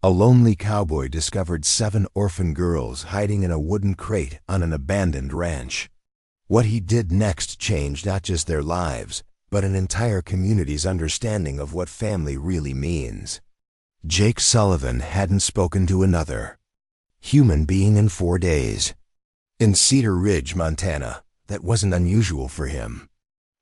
A lonely cowboy discovered 7 orphan girls hiding in a wooden crate on an abandoned ranch. What he did next changed not just their lives, but an entire community's understanding of what family really means. Jake Sullivan hadn't spoken to another human being in 4 days. In Cedar Ridge, Montana, that wasn't unusual for him.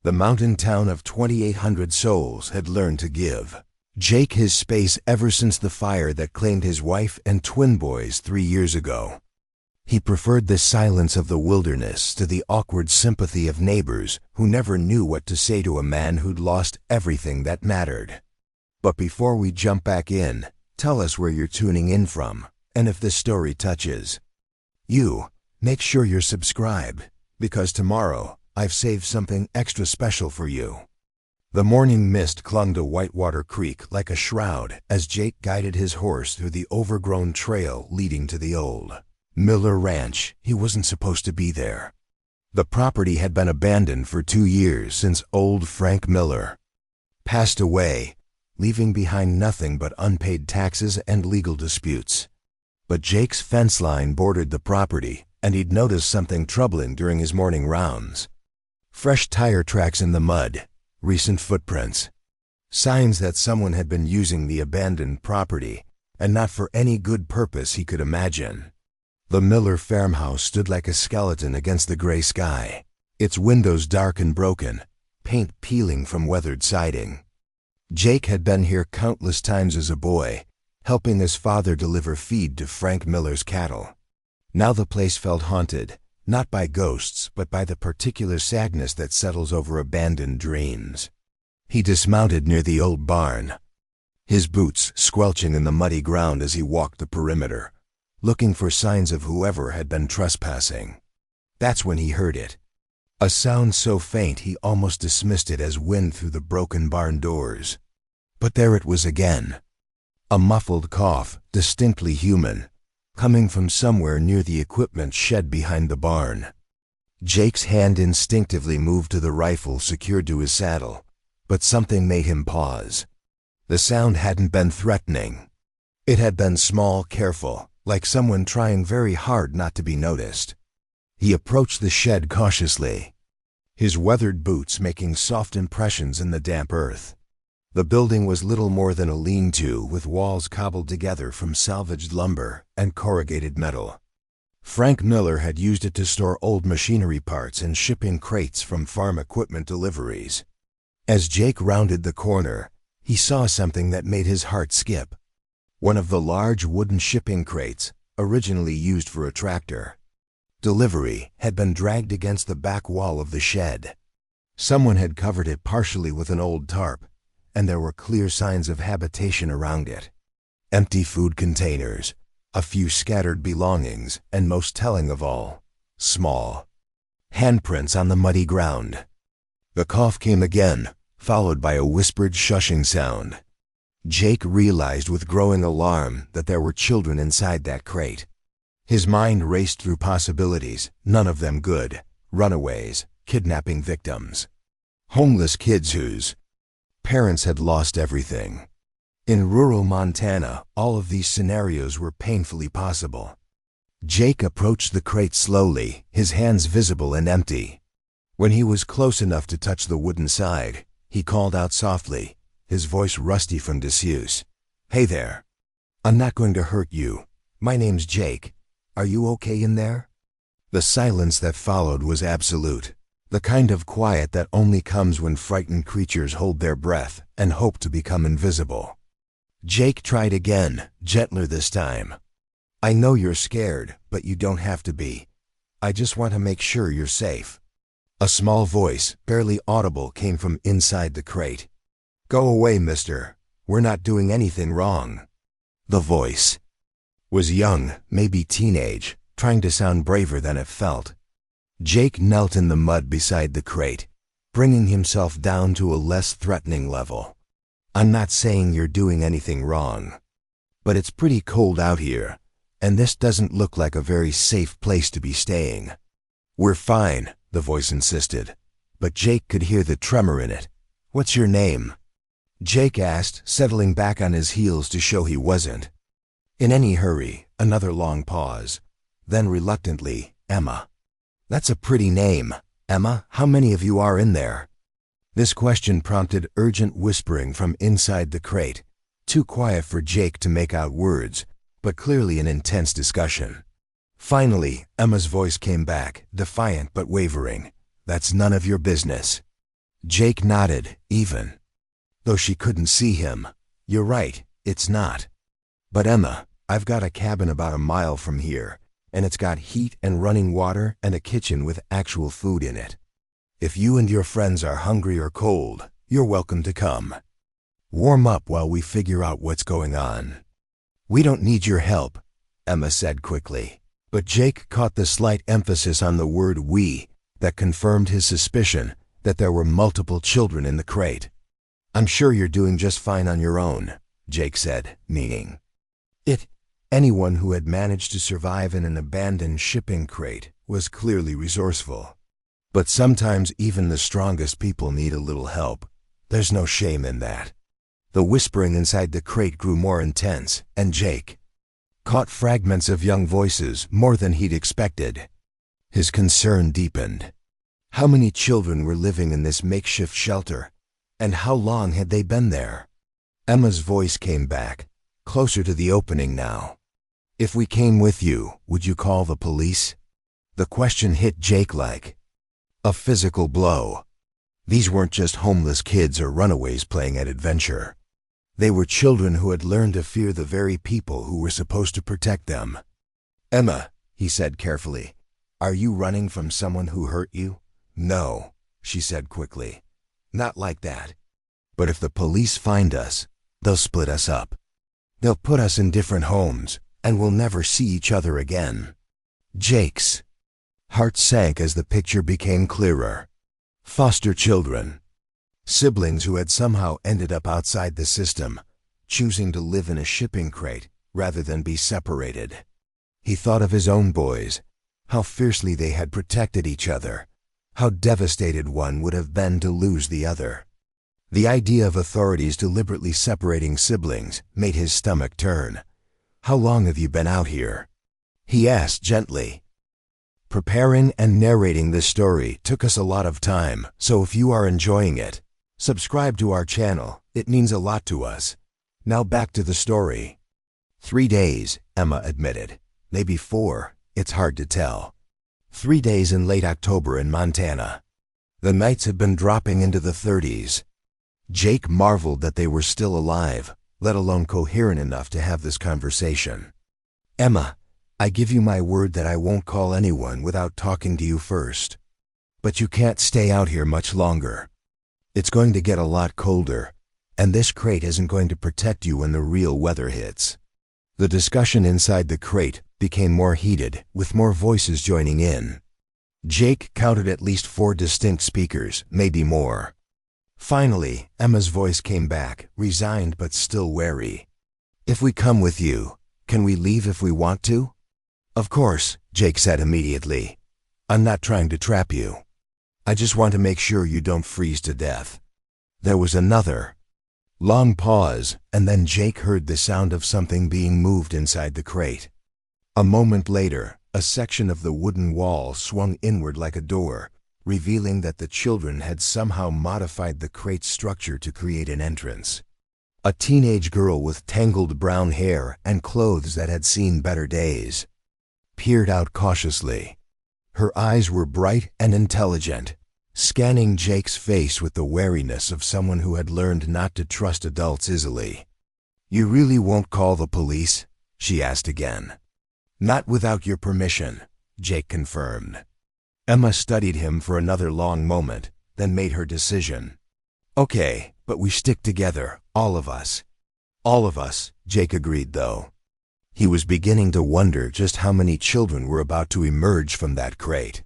The mountain town of 2,800 souls had learned to give Jake his space ever since the fire that claimed his wife and twin boys 3 years ago. He preferred the silence of the wilderness to the awkward sympathy of neighbors who never knew what to say to a man who'd lost everything that mattered. But before we jump back in, tell us where you're tuning in from, and if this story touches you, make sure you're subscribed, because tomorrow I've saved something extra special for you. The morning mist clung to Whitewater Creek like a shroud as Jake guided his horse through the overgrown trail leading to the old Miller Ranch. He wasn't supposed to be there. The property had been abandoned for 2 years since old Frank Miller passed away, leaving behind nothing but unpaid taxes and legal disputes. But Jake's fence line bordered the property, and he'd noticed something troubling during his morning rounds. Fresh tire tracks in the mud, recent footprints, signs that someone had been using the abandoned property, and not for any good purpose he could imagine. The Miller farmhouse stood like a skeleton against the gray sky, its windows dark and broken, paint peeling from weathered siding. Jake had been here countless times as a boy, helping his father deliver feed to Frank Miller's cattle. Now the place felt haunted, not by ghosts, but by the particular sadness that settles over abandoned dreams. He dismounted near the old barn, his boots squelching in the muddy ground as he walked the perimeter, looking for signs of whoever had been trespassing. That's when he heard it. A sound so faint he almost dismissed it as wind through the broken barn doors. But there it was again. A muffled cough, distinctly human, coming from somewhere near the equipment shed behind the barn. Jake's hand instinctively moved to the rifle secured to his saddle, but something made him pause. The sound hadn't been threatening. It had been small, careful, like someone trying very hard not to be noticed. He approached the shed cautiously, his weathered boots making soft impressions in the damp earth. The building was little more than a lean-to with walls cobbled together from salvaged lumber and corrugated metal. Frank Miller had used it to store old machinery parts and shipping crates from farm equipment deliveries. As Jake rounded the corner, he saw something that made his heart skip. One of the large wooden shipping crates, originally used for a tractor delivery, had been dragged against the back wall of the shed. Someone had covered it partially with an old tarp, and there were clear signs of habitation around it. Empty food containers, a few scattered belongings, and most telling of all, small handprints on the muddy ground. The cough came again, followed by a whispered shushing sound. Jake realized with growing alarm that there were children inside that crate. His mind raced through possibilities, none of them good. Runaways, kidnapping victims, homeless kids whose parents had lost everything. In rural Montana, all of these scenarios were painfully possible. Jake approached the crate slowly, his hands visible and empty. When he was close enough to touch the wooden side, he called out softly, his voice rusty from disuse. "Hey there. I'm not going to hurt you. My name's Jake. Are you okay in there?" The silence that followed was absolute, the kind of quiet that only comes when frightened creatures hold their breath and hope to become invisible. Jake tried again, gentler this time. "I know you're scared, but you don't have to be. I just want to make sure you're safe." A small voice, barely audible, came from inside the crate. "Go away, mister. We're not doing anything wrong." The voice was young, maybe teenage, trying to sound braver than it felt. Jake knelt in the mud beside the crate, bringing himself down to a less threatening level. "I'm not saying you're doing anything wrong, but it's pretty cold out here, and this doesn't look like a very safe place to be staying." "We're fine," the voice insisted, but Jake could hear the tremor in it. "What's your name?" Jake asked, settling back on his heels to show he wasn't In any hurry, another long pause. Then reluctantly, Emma. That's a pretty name. Emma, how many of you are in there? This question prompted urgent whispering from inside the crate, too quiet for Jake to make out words, but clearly an intense discussion. Finally, Emma's voice came back, defiant but wavering. That's none of your business. Jake nodded, even though she couldn't see him. You're right, it's not. But Emma, I've got a cabin about a mile from here, and it's got heat and running water and a kitchen with actual food in it. If you and your friends are hungry or cold, you're welcome to come. Warm up while we figure out what's going on. We don't need your help, Emma said quickly. But Jake caught the slight emphasis on the word we that confirmed his suspicion that there were multiple children in the crate. I'm sure you're doing just fine on your own, Jake said, meaning it. Anyone who had managed to survive in an abandoned shipping crate was clearly resourceful. But sometimes even the strongest people need a little help. There's no shame in that. The whispering inside the crate grew more intense, and Jake caught fragments of young voices more than he'd expected. His concern deepened. How many children were living in this makeshift shelter, and how long had they been there? Emma's voice came back, closer to the opening now. If we came with you, would you call the police? The question hit Jake like a physical blow. These weren't just homeless kids or runaways playing at adventure. They were children who had learned to fear the very people who were supposed to protect them. Emma, he said carefully, are you running from someone who hurt you? No, she said quickly. Not like that. But if the police find us, they'll split us up. They'll put us in different homes, and we'll never see each other again. Jake's heart sank as the picture became clearer. Foster children. Siblings who had somehow ended up outside the system, choosing to live in a shipping crate rather than be separated. He thought of his own boys, how fiercely they had protected each other, how devastated one would have been to lose the other. The idea of authorities deliberately separating siblings made his stomach turn. How long have you been out here? He asked gently. Preparing and narrating this story took us a lot of time, so if you are enjoying it, subscribe to our channel. It means a lot to us. Now back to the story. 3 days, Emma admitted. Maybe 4, it's hard to tell. 3 days in late October in Montana. The nights had been dropping into the 30s. Jake marveled that they were still alive, let alone coherent enough to have this conversation. Emma, I give you my word that I won't call anyone without talking to you first. But you can't stay out here much longer. It's going to get a lot colder, and this crate isn't going to protect you when the real weather hits. The discussion inside the crate became more heated, with more voices joining in. Jake counted at least 4 distinct speakers, maybe more. Finally, Emma's voice came back, resigned but still wary. If we come with you, can we leave if we want to? Of course, Jake said immediately. I'm not trying to trap you. I just want to make sure you don't freeze to death. There was another long pause, and then Jake heard the sound of something being moved inside the crate. A moment later, a section of the wooden wall swung inward like a door, revealing that the children had somehow modified the crate's structure to create an entrance. A teenage girl with tangled brown hair and clothes that had seen better days peered out cautiously. Her eyes were bright and intelligent, scanning Jake's face with the wariness of someone who had learned not to trust adults easily. You really won't call the police? She asked again. Not without your permission, Jake confirmed. Emma studied him for another long moment, then made her decision. Okay, but we stick together, all of us. All of us, Jake agreed though. He was beginning to wonder just how many children were about to emerge from that crate.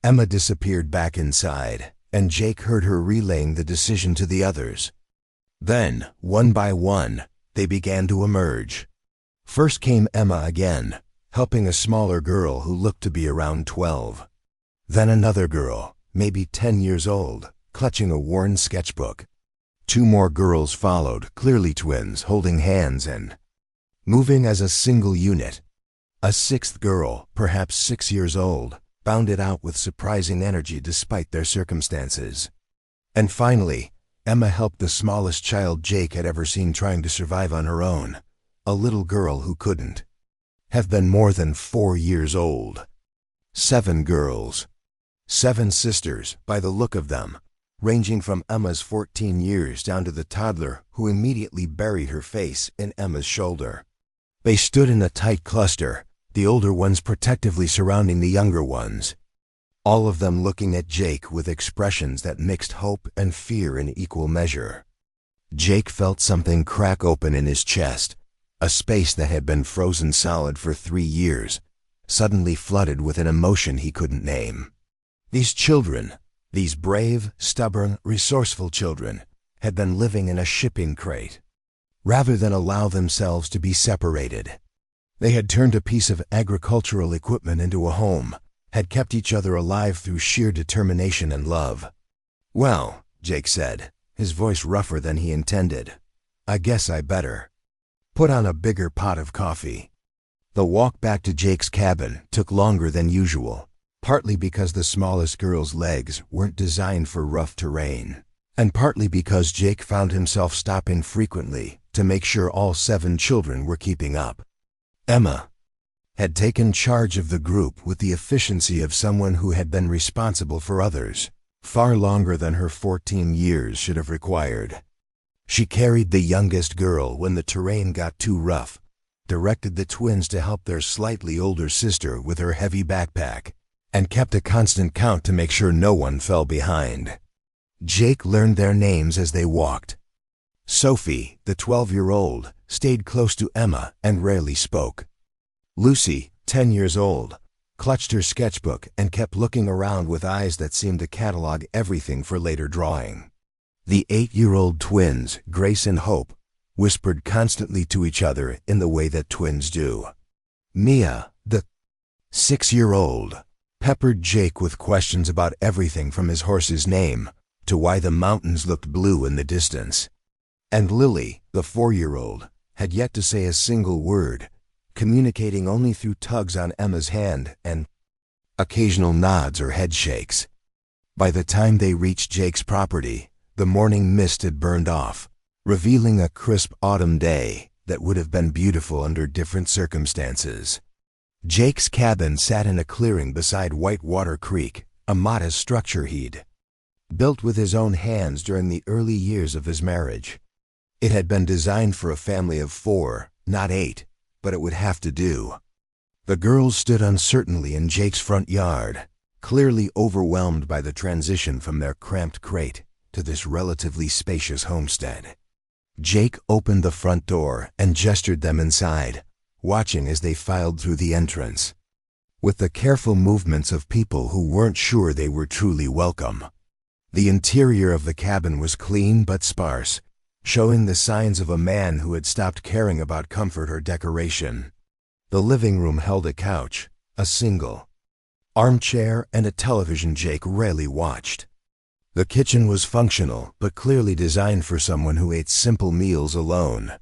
Emma disappeared back inside, and Jake heard her relaying the decision to the others. Then, one by one, they began to emerge. First came Emma again, helping a smaller girl who looked to be around 12. Then another girl, maybe 10 years old, clutching a worn sketchbook. 2 more girls followed, clearly twins, holding hands, and moving as a single unit. A sixth girl, perhaps 6 years old, bounded out with surprising energy despite their circumstances. And finally, Emma helped the smallest child Jake had ever seen trying to survive on her own, a little girl who couldn't have been more than 4 years old. 7 girls. 7 sisters, by the look of them, ranging from Emma's 14 years down to the toddler who immediately buried her face in Emma's shoulder. They stood in a tight cluster, the older ones protectively surrounding the younger ones, all of them looking at Jake with expressions that mixed hope and fear in equal measure. Jake felt something crack open in his chest, a space that had been frozen solid for 3 years, suddenly flooded with an emotion he couldn't name. These children, these brave, stubborn, resourceful children, had been living in a shipping crate. Rather than allow themselves to be separated, they had turned a piece of agricultural equipment into a home, had kept each other alive through sheer determination and love. "Well," Jake said, his voice rougher than he intended, "I guess I better put on a bigger pot of coffee." The walk back to Jake's cabin took longer than usual, partly because the smallest girl's legs weren't designed for rough terrain, and partly because Jake found himself stopping frequently to make sure all 7 children were keeping up. Emma had taken charge of the group with the efficiency of someone who had been responsible for others far longer than her 14 years should have required. She carried the youngest girl when the terrain got too rough, directed the twins to help their slightly older sister with her heavy backpack, and kept a constant count to make sure no one fell behind. Jake learned their names as they walked. Sophie, the 12-year-old, stayed close to Emma and rarely spoke. Lucy, 10 years old, clutched her sketchbook and kept looking around with eyes that seemed to catalog everything for later drawing. The 8-year-old twins, Grace and Hope, whispered constantly to each other in the way that twins do. Mia, the 6-year-old, peppered Jake with questions about everything from his horse's name to why the mountains looked blue in the distance. And Lily, the 4-year-old, had yet to say a single word, communicating only through tugs on Emma's hand and occasional nods or head shakes. By the time they reached Jake's property, the morning mist had burned off, revealing a crisp autumn day that would have been beautiful under different circumstances. Jake's cabin sat in a clearing beside Whitewater Creek, a modest structure he'd built with his own hands during the early years of his marriage. It had been designed for a family of 4, not 8, but it would have to do. The girls stood uncertainly in Jake's front yard, clearly overwhelmed by the transition from their cramped crate to this relatively spacious homestead. Jake opened the front door and gestured them inside, watching as they filed through the entrance, with the careful movements of people who weren't sure they were truly welcome. The interior of the cabin was clean but sparse, showing the signs of a man who had stopped caring about comfort or decoration. The living room held a couch, a single armchair, and a television Jake rarely watched. The kitchen was functional, but clearly designed for someone who ate simple meals alone.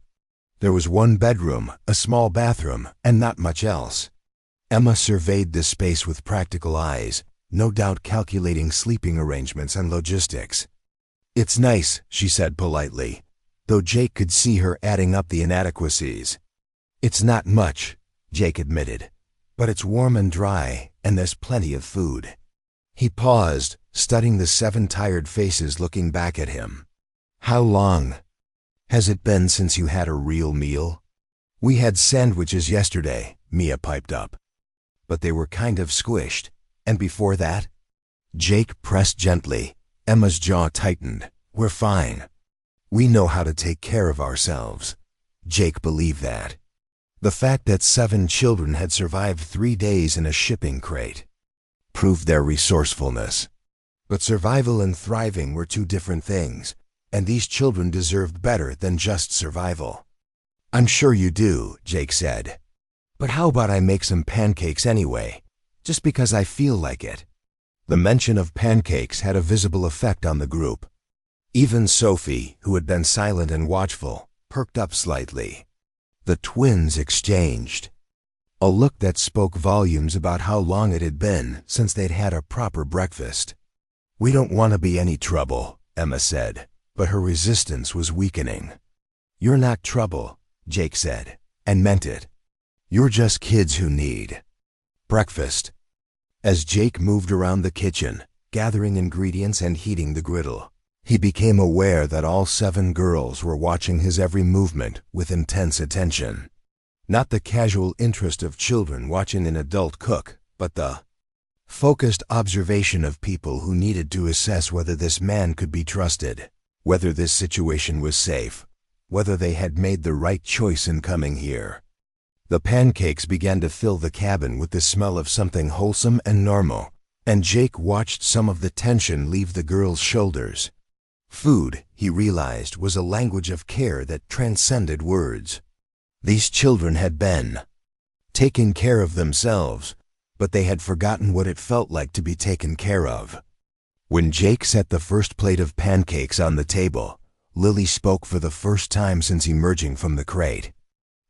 There was one bedroom, a small bathroom, and not much else. Emma surveyed the space with practical eyes, no doubt calculating sleeping arrangements and logistics. "It's nice," she said politely, though Jake could see her adding up the inadequacies. "It's not much," Jake admitted, "but it's warm and dry, and there's plenty of food." He paused, studying the 7 tired faces looking back at him. "How long has it been since you had a real meal?" "We had sandwiches yesterday," Mia piped up, "but they were kind of squished. And before that?" Jake pressed gently. Emma's jaw tightened. "We're fine. We know how to take care of ourselves." Jake believed that. The fact that 7 children had survived 3 days in a shipping crate proved their resourcefulness. But survival and thriving were 2 different things, and these children deserved better than just survival. "I'm sure you do," Jake said. "But how about I make some pancakes anyway, just because I feel like it?" The mention of pancakes had a visible effect on the group. Even Sophie, who had been silent and watchful, perked up slightly. The twins exchanged a look that spoke volumes about how long it had been since they'd had a proper breakfast. "We don't want to be any trouble," Emma said, but her resistance was weakening. "You're not trouble," Jake said, and meant it. "You're just kids who need breakfast." As Jake moved around the kitchen, gathering ingredients and heating the griddle, he became aware that all 7 girls were watching his every movement with intense attention. Not the casual interest of children watching an adult cook, but the focused observation of people who needed to assess whether this man could be trusted, whether this situation was safe, whether they had made the right choice in coming here. The pancakes began to fill the cabin with the smell of something wholesome and normal, and Jake watched some of the tension leave the girls' shoulders. Food, he realized, was a language of care that transcended words. These children had been taking care of themselves, but they had forgotten what it felt like to be taken care of. When Jake set the first plate of pancakes on the table, Lily spoke for the first time since emerging from the crate.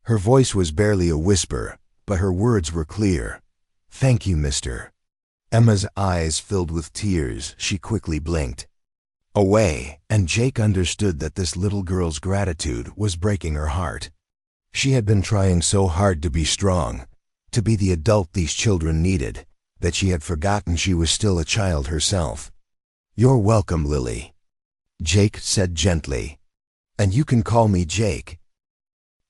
Her voice was barely a whisper, but her words were clear. "Thank you, mister." Emma's eyes filled with tears. She quickly blinked away, and Jake understood that this little girl's gratitude was breaking her heart. She had been trying so hard to be strong, to be the adult these children needed, that she had forgotten she was still a child herself. "You're welcome, Lily," Jake said gently. "And you can call me Jake."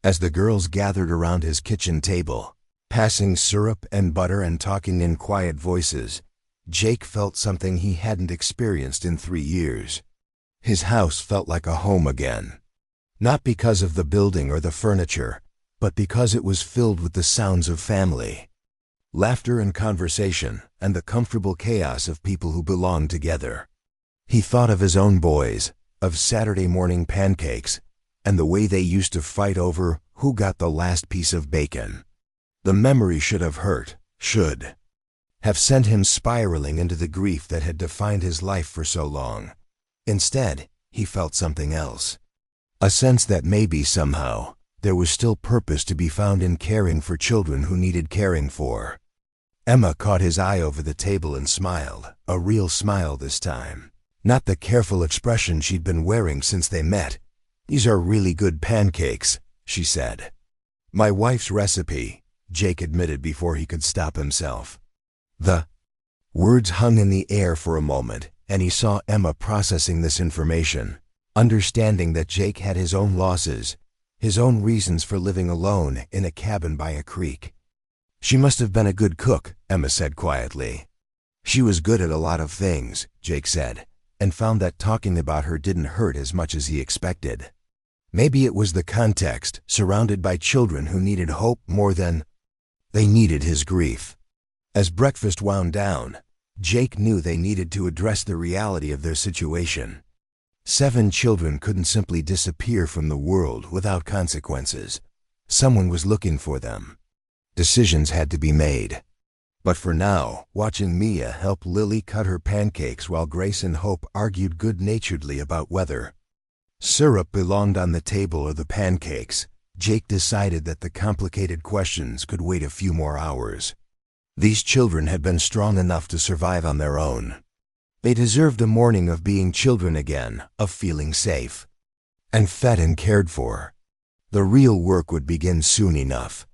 As the girls gathered around his kitchen table, passing syrup and butter and talking in quiet voices, Jake felt something he hadn't experienced in 3 years. His house felt like a home again. Not because of the building or the furniture, but because it was filled with the sounds of family, laughter and conversation, and the comfortable chaos of people who belonged together. He thought of his own boys, of Saturday morning pancakes, and the way they used to fight over who got the last piece of bacon. The memory should have hurt, should have sent him spiraling into the grief that had defined his life for so long. Instead, he felt something else. A sense that maybe somehow there was still purpose to be found in caring for children who needed caring for. Emma caught his eye over the table and smiled, a real smile this time. Not the careful expression she'd been wearing since they met. "These are really good pancakes," she said. "My wife's recipe," Jake admitted before he could stop himself. The words hung in the air for a moment, and he saw Emma processing this information, understanding that Jake had his own losses, his own reasons for living alone in a cabin by a creek. "She must have been a good cook," Emma said quietly. "She was good at a lot of things," Jake said, and found that talking about her didn't hurt as much as he expected. Maybe it was the context, surrounded by children who needed hope more than they needed his grief. As breakfast wound down, Jake knew they needed to address the reality of their situation. 7 children couldn't simply disappear from the world without consequences. Someone was looking for them. Decisions had to be made. But for now, watching Mia help Lily cut her pancakes while Grace and Hope argued good-naturedly about whether syrup belonged on the table or the pancakes, Jake decided that the complicated questions could wait a few more hours. These children had been strong enough to survive on their own. They deserved a morning of being children again, of feeling safe and fed and cared for. The real work would begin soon enough.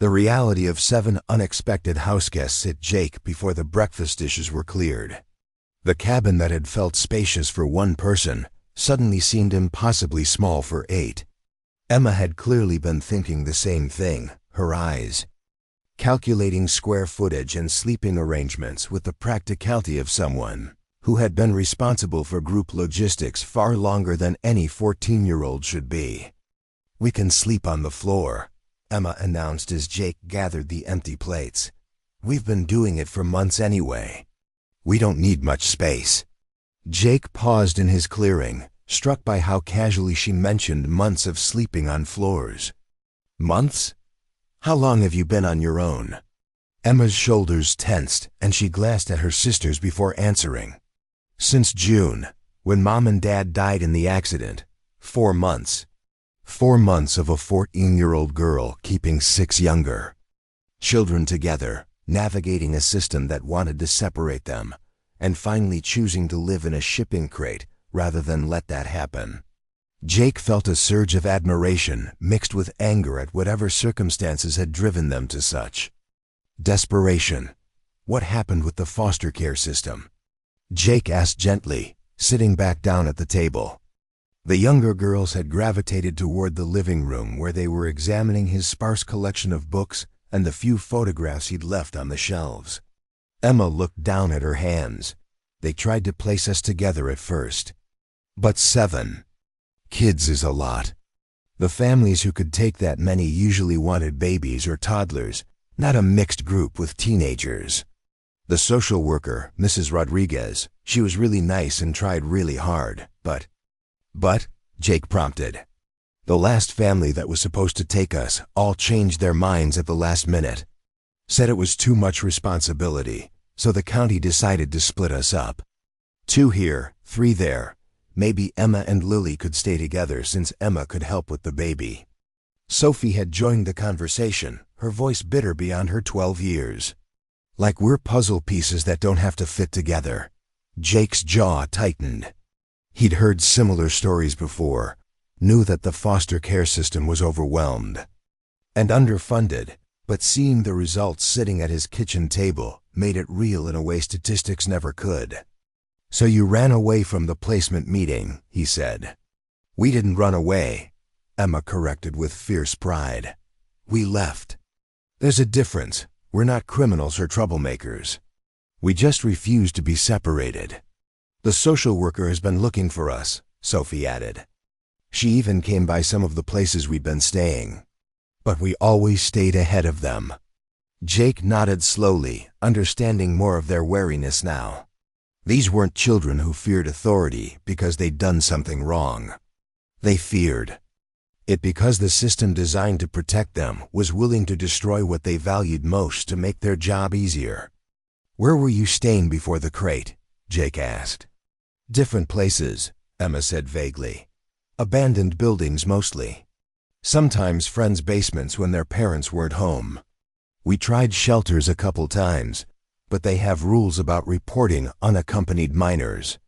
The reality of 7 unexpected houseguests hit Jake before the breakfast dishes were cleared. The cabin that had felt spacious for 1 person suddenly seemed impossibly small for 8. Emma had clearly been thinking the same thing, her eyes calculating square footage and sleeping arrangements with the practicality of someone who had been responsible for group logistics far longer than any 14-year-old should be. "We can sleep on the floor," Emma announced as Jake gathered the empty plates. "We've been doing it for months anyway. We don't need much space." Jake paused in his clearing, struck by how casually she mentioned months of sleeping on floors. "Months? How long have you been on your own?" Emma's shoulders tensed, and she glanced at her sisters before answering. "Since June, when Mom and Dad died in the accident. 4 months." 4 months of a 14-year-old girl keeping 6 younger children together, navigating a system that wanted to separate them, and finally choosing to live in a shipping crate rather than let that happen. Jake felt a surge of admiration mixed with anger at whatever circumstances had driven them to such desperation. What happened with the foster care system? Jake asked gently, sitting back down at the table. The younger girls had gravitated toward the living room where they were examining his sparse collection of books and the few photographs he'd left on the shelves. Emma looked down at her hands. They tried to place us together at first. But 7 kids is a lot. The families who could take that many usually wanted babies or toddlers, not a mixed group with teenagers. The social worker, Mrs. Rodriguez, she was really nice and tried really hard, but, Jake prompted. The last family that was supposed to take us all changed their minds at the last minute. Said it was too much responsibility, so the county decided to split us up. 2 here, 3 there. Maybe Emma and Lily could stay together since Emma could help with the baby. Sophie had joined the conversation, her voice bitter beyond her 12 years. Like we're puzzle pieces that don't have to fit together. Jake's jaw tightened. He'd heard similar stories before, knew that the foster care system was overwhelmed and underfunded, but seeing the results sitting at his kitchen table made it real in a way statistics never could. So you ran away from the placement meeting, he said. We didn't run away, Emma corrected with fierce pride. We left. There's a difference. We're not criminals or troublemakers. We just refuse to be separated. The social worker has been looking for us, Sophie added. She even came by some of the places we'd been staying. But we always stayed ahead of them. Jake nodded slowly, understanding more of their wariness now. These weren't children who feared authority because they'd done something wrong. They feared it because the system designed to protect them was willing to destroy what they valued most to make their job easier. Where were you staying before the crate? Jake asked. Different places, Emma said vaguely. Abandoned buildings mostly. Sometimes friends' basements when their parents weren't home. We tried shelters a couple times, but they have rules about reporting unaccompanied minors.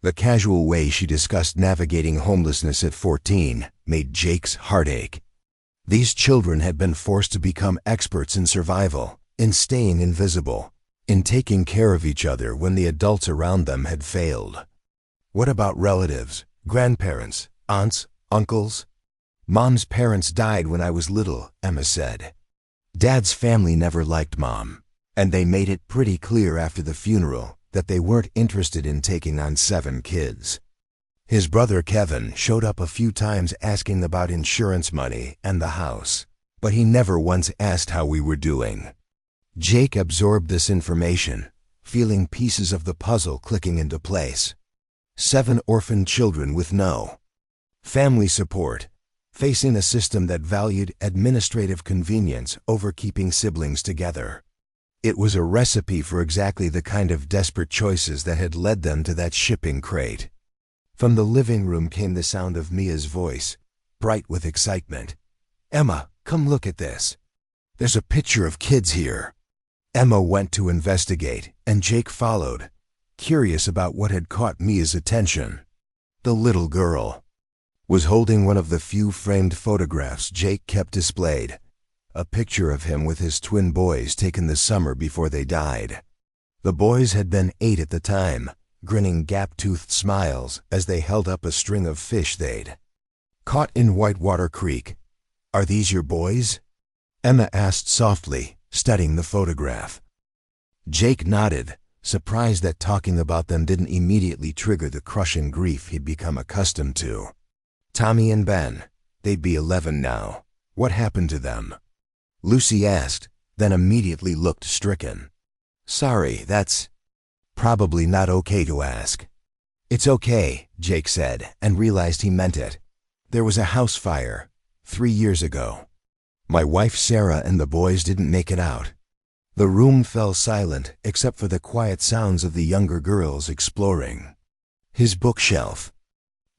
The casual way she discussed navigating homelessness at 14 made Jake's heart ache. These children had been forced to become experts in survival, in staying invisible, in taking care of each other when the adults around them had failed. What about relatives, grandparents, aunts, uncles? Mom's parents died when I was little, Emma said. Dad's family never liked Mom, and they made it pretty clear after the funeral that they weren't interested in taking on 7 kids. His brother Kevin showed up a few times asking about insurance money and the house, but he never once asked how we were doing. Jake absorbed this information, feeling pieces of the puzzle clicking into place. 7 orphaned children with no family support, facing a system that valued administrative convenience over keeping siblings together. It was a recipe for exactly the kind of desperate choices that had led them to that shipping crate. From the living room came the sound of Mia's voice, bright with excitement. Emma, come look at this. There's a picture of kids here. Emma went to investigate, and Jake followed, curious about what had caught Mia's attention. The little girl was holding one of the few framed photographs Jake kept displayed, a picture of him with his twin boys taken the summer before they died. The boys had been 8 at the time, grinning gap-toothed smiles as they held up a string of fish they'd caught in Whitewater Creek. Are these your boys? Emma asked softly, studying the photograph. Jake nodded, surprised that talking about them didn't immediately trigger the crushing grief he'd become accustomed to. Tommy and Ben, they'd be 11 now. What happened to them? Lucy asked, then immediately looked stricken. Sorry, that's probably not okay to ask. It's okay, Jake said, and realized he meant it. There was a house fire 3 years ago. My wife Sarah and the boys didn't make it out. The room fell silent except for the quiet sounds of the younger girls exploring his bookshelf.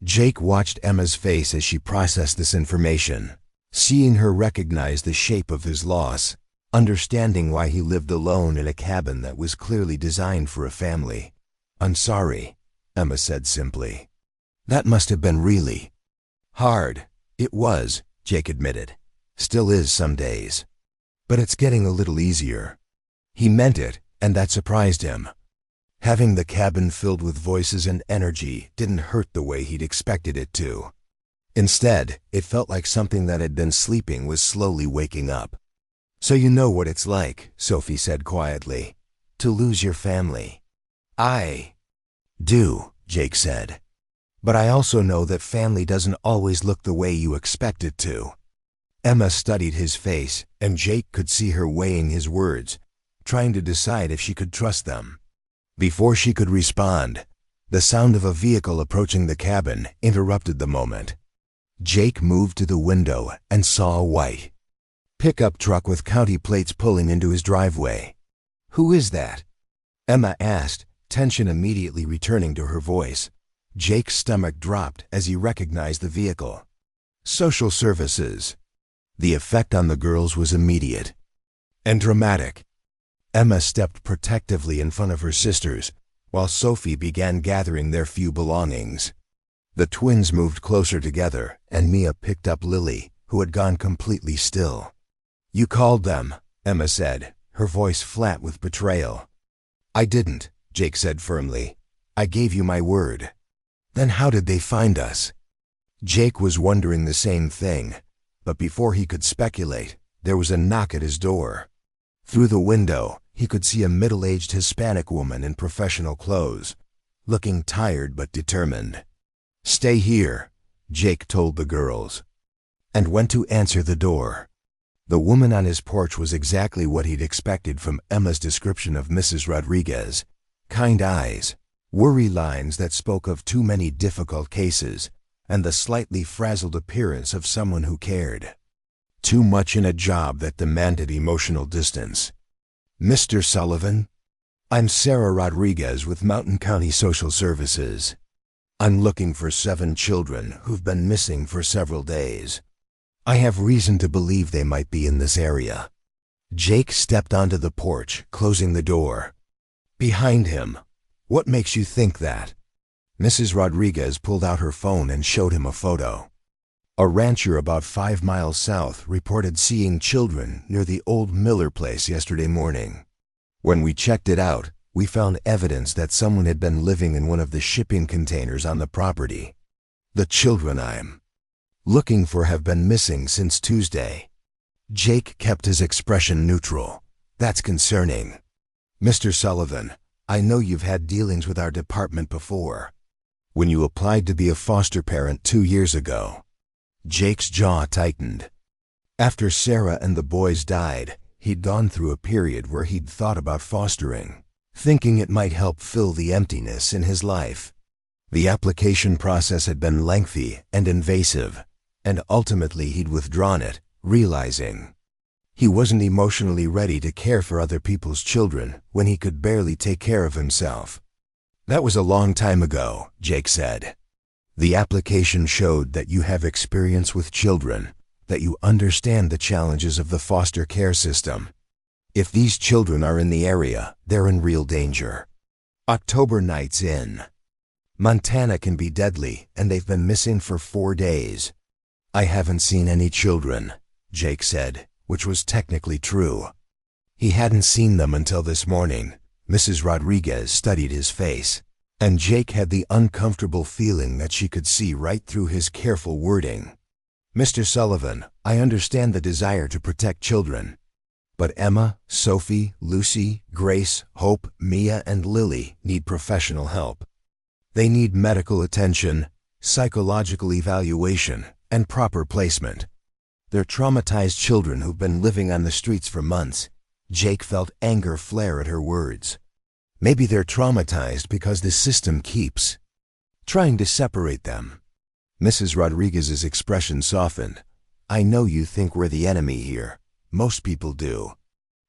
Jake watched Emma's face as she processed this information, seeing her recognize the shape of his loss, understanding why he lived alone in a cabin that was clearly designed for a family. "I'm sorry," Emma said simply. "That must have been really hard." "It was," Jake admitted. "Still is some days. But it's getting a little easier." He meant it, and that surprised him. Having the cabin filled with voices and energy didn't hurt the way he'd expected it to. Instead, it felt like something that had been sleeping was slowly waking up. "So you know what it's like," Sophie said quietly, "to lose your family." "I do," Jake said. "But I also know that family doesn't always look the way you expect it to." Emma studied his face, and Jake could see her weighing his words, trying to decide if she could trust them. Before she could respond, the sound of a vehicle approaching the cabin interrupted the moment. Jake moved to the window and saw a white pickup truck with county plates pulling into his driveway. "Who is that?" Emma asked, tension immediately returning to her voice. Jake's stomach dropped as he recognized the vehicle. "Social services." The effect on the girls was immediate and dramatic. Emma stepped protectively in front of her sisters, while Sophie began gathering their few belongings. The twins moved closer together, and Mia picked up Lily, who had gone completely still. "You called them," Emma said, her voice flat with betrayal. "I didn't," Jake said firmly. "I gave you my word." "Then how did they find us?" Jake was wondering the same thing, but before he could speculate, there was a knock at his door. Through the window, he could see a middle-aged Hispanic woman in professional clothes, looking tired but determined. "Stay here," Jake told the girls, and went to answer the door. The woman on his porch was exactly what he'd expected from Emma's description of Mrs. Rodriguez. Kind eyes, worry lines that spoke of too many difficult cases, and the slightly frazzled appearance of someone who cared too much in a job that demanded emotional distance. "Mr. Sullivan? I'm Sarah Rodriguez with Mountain County Social Services. I'm looking for 7 children who've been missing for several days. I have reason to believe they might be in this area." Jake stepped onto the porch, closing the door behind him. "What makes you think that?" Mrs. Rodriguez pulled out her phone and showed him a photo. A rancher about 5 miles south reported seeing children near the old Miller place yesterday morning. "When we checked it out, we found evidence that someone had been living in one of the shipping containers on the property. The children I'm looking for have been missing since Tuesday." Jake kept his expression neutral. "That's concerning. Mr. Sullivan, I know you've had dealings with our department before. When you applied to be a foster parent 2 years ago." Jake's jaw tightened. After Sarah and the boys died, he'd gone through a period where he'd thought about fostering, thinking it might help fill the emptiness in his life. The application process had been lengthy and invasive, and ultimately he'd withdrawn it, realizing he wasn't emotionally ready to care for other people's children when he could barely take care of himself. "That was a long time ago," Jake said. "The application showed that you have experience with children, that you understand the challenges of the foster care system. If these children are in the area, they're in real danger. October nights in Montana can be deadly, and they've been missing for 4 days. I haven't seen any children," Jake said, which was technically true. He hadn't seen them until this morning. Mrs. Rodriguez studied his face, and Jake had the uncomfortable feeling that she could see right through his careful wording. "Mr. Sullivan, I understand the desire to protect children. But Emma, Sophie, Lucy, Grace, Hope, Mia, and Lily need professional help. They need medical attention, psychological evaluation, and proper placement. They're traumatized children who've been living on the streets for months." Jake felt anger flare at her words. Maybe they're traumatized because the system keeps trying to separate them. Mrs. Rodriguez's expression softened. "I know you think we're the enemy here. Most people do.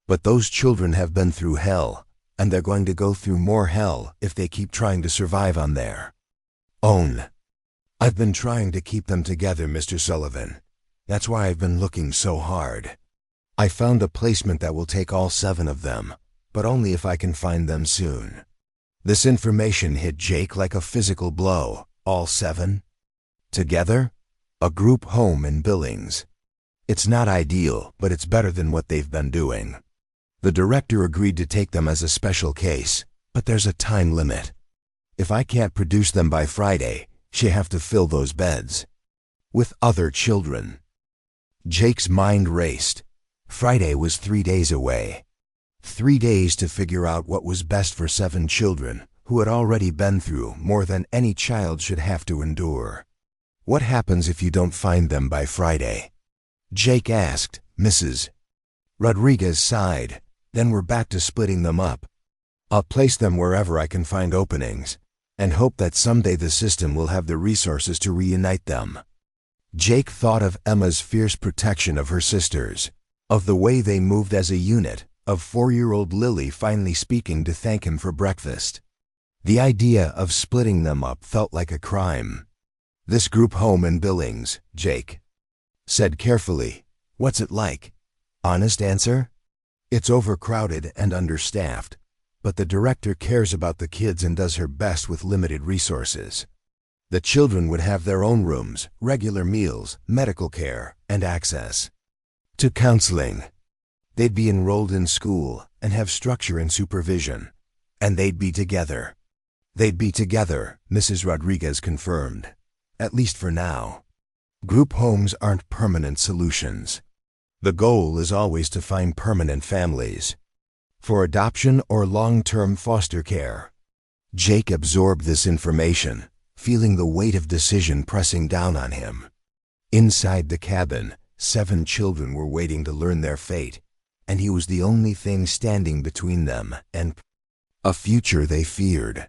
But those children have been through hell, and they're going to go through more hell if they keep trying to survive on their own. I've been trying to keep them together, Mr. Sullivan. That's why I've been looking so hard. I found a placement that will take all 7 of them, but only if I can find them soon. This information hit Jake like a physical blow. All 7? Together? A group home in Billings. It's not ideal, but it's better than what they've been doing. The director agreed to take them as a special case, but there's a time limit. If I can't produce them by Friday, she'll have to fill those beds with other children. Jake's mind raced. Friday was 3 days away. 3 days to figure out what was best for 7 children who had already been through more than any child should have to endure. What happens if you don't find them by Friday? Jake asked. Mrs. Rodriguez sighed. Then we're back to splitting them up. I'll place them wherever I can find openings, and hope that someday the system will have the resources to reunite them. Jake thought of Emma's fierce protection of her sisters, of the way they moved as a unit, of 4-year-old Lily finally speaking to thank him for breakfast. The idea of splitting them up felt like a crime. This group home in Billings, Jake said carefully. What's it like? Honest answer? It's overcrowded and understaffed, but the director cares about the kids and does her best with limited resources. The children would have their own rooms, regular meals, medical care, and access to counseling. They'd be enrolled in school and have structure and supervision. And they'd be together. They'd be together, Mrs. Rodriguez confirmed. At least for now. Group homes aren't permanent solutions. The goal is always to find permanent families for adoption or long-term foster care. Jake absorbed this information, feeling the weight of decision pressing down on him. Inside the cabin, 7 children were waiting to learn their fate, and he was the only thing standing between them and a future they feared.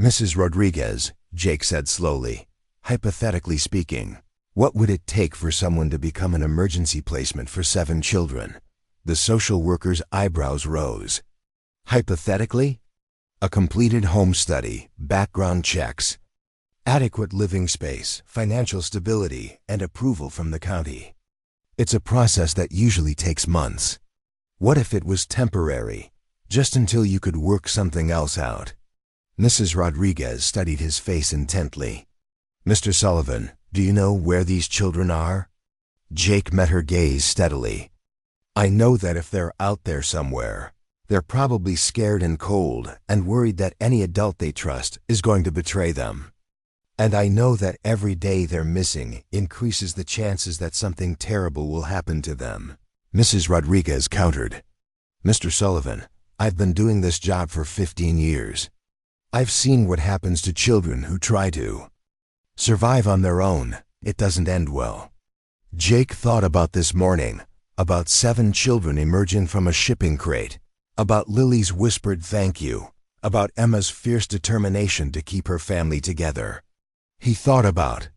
Mrs. Rodriguez, Jake said slowly, hypothetically speaking, what would it take for someone to become an emergency placement for 7 children? The social worker's eyebrows rose. Hypothetically? A completed home study, background checks, adequate living space, financial stability, and approval from the county. It's a process that usually takes months. What if it was temporary, just until you could work something else out? Mrs. Rodriguez studied his face intently. Mr. Sullivan, do you know where these children are? Jake met her gaze steadily. I know that if they're out there somewhere, they're probably scared and cold and worried that any adult they trust is going to betray them. And I know that every day they're missing increases the chances that something terrible will happen to them. Mrs. Rodriguez countered. Mr. Sullivan, I've been doing this job for 15 years. I've seen what happens to children who try to survive on their own. It doesn't end well. Jake thought about this morning, about 7 children emerging from a shipping crate, about Lily's whispered thank you, about Emma's fierce determination to keep her family together. He thought about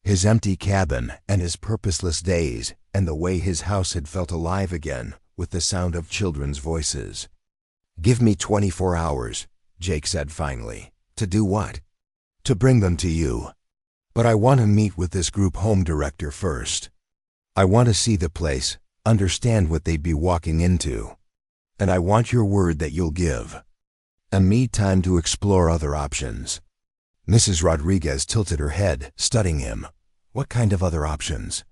his empty cabin and his purposeless days and the way his house had felt alive again with the sound of children's voices. Give me 24 hours, Jake said finally. To do what? To bring them to you. But I want to meet with this group home director first. I want to see the place, understand what they'd be walking into. And I want your word that you'll give. And me time to explore other options. Mrs. Rodriguez tilted her head, studying him. What kind of other options?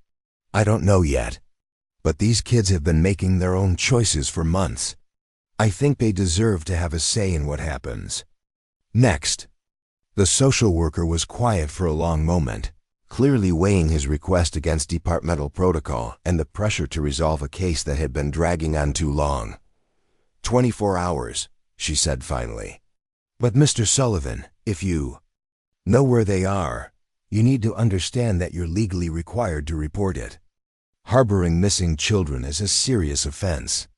I don't know yet. But these kids have been making their own choices for months. I think they deserve to have a say in what happens. Next. The social worker was quiet for a long moment, clearly weighing his request against departmental protocol and the pressure to resolve a case that had been dragging on too long. 24 hours, she said finally. But Mr. Sullivan, if you know where they are, you need to understand that you're legally required to report it. Harboring missing children is a serious offense.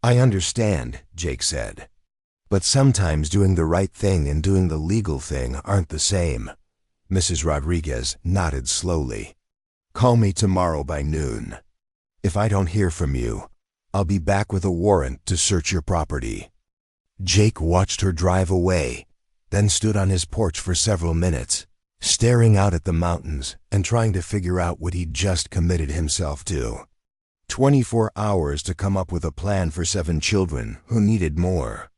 I understand, Jake said. But sometimes doing the right thing and doing the legal thing aren't the same. Mrs. Rodriguez nodded slowly. Call me tomorrow by noon. If I don't hear from you, I'll be back with a warrant to search your property. Jake watched her drive away, then stood on his porch for several minutes, staring out at the mountains and trying to figure out what he'd just committed himself to. 24 hours to come up with a plan for 7 children who needed more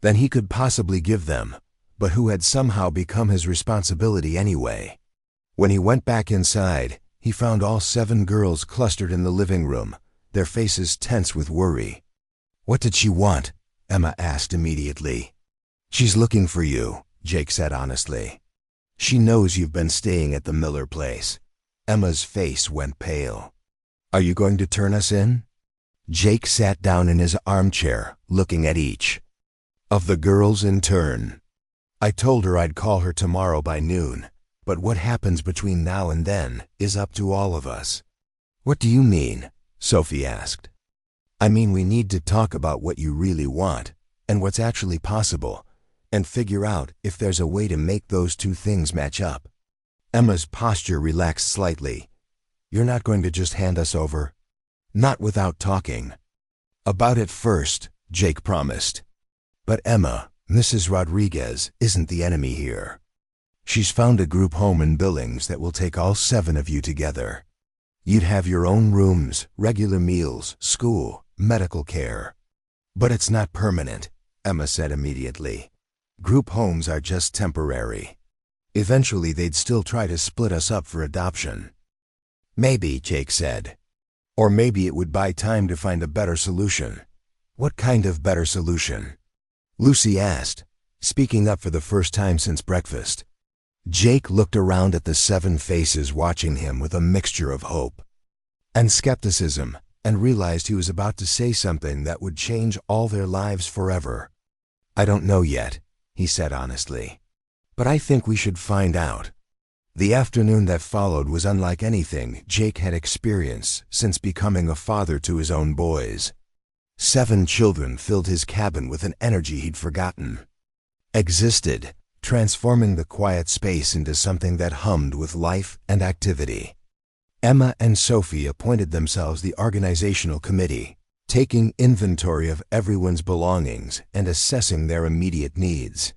than he could possibly give them, but who had somehow become his responsibility anyway. When he went back inside, he found all 7 girls clustered in the living room, their faces tense with worry. "What did she want?" Emma asked immediately. "She's looking for you," Jake said honestly. "She knows you've been staying at the Miller place." Emma's face went pale. "Are you going to turn us in?" Jake sat down in his armchair, looking at each of the girls in turn. "I told her I'd call her tomorrow by noon, but what happens between now and then is up to all of us." "What do you mean?" Sophie asked. "I mean we need to talk about what you really want and what's actually possible, and figure out if there's a way to make those 2 things match up." Emma's posture relaxed slightly. "You're not going to just hand us over?" "Not without talking about it first," Jake promised. "But Emma, Mrs. Rodriguez isn't the enemy here. She's found a group home in Billings that will take all 7 of you together. You'd have your own rooms, regular meals, school, medical care. But it's not permanent," Emma said immediately. "Group homes are just temporary. Eventually they'd still try to split us up for adoption." "Maybe," Jake said. "Or maybe it would buy time to find a better solution." "What kind of better solution?" Lucy asked, speaking up for the first time since breakfast. Jake looked around at the 7 faces watching him with a mixture of hope and skepticism, and realized he was about to say something that would change all their lives forever. "I don't know yet," he said honestly. "But I think we should find out." The afternoon that followed was unlike anything Jake had experienced since becoming a father to his own boys. 7 children filled his cabin with an energy he'd forgotten existed, transforming the quiet space into something that hummed with life and activity. Emma and Sophie appointed themselves the organizational committee, taking inventory of everyone's belongings and assessing their immediate needs.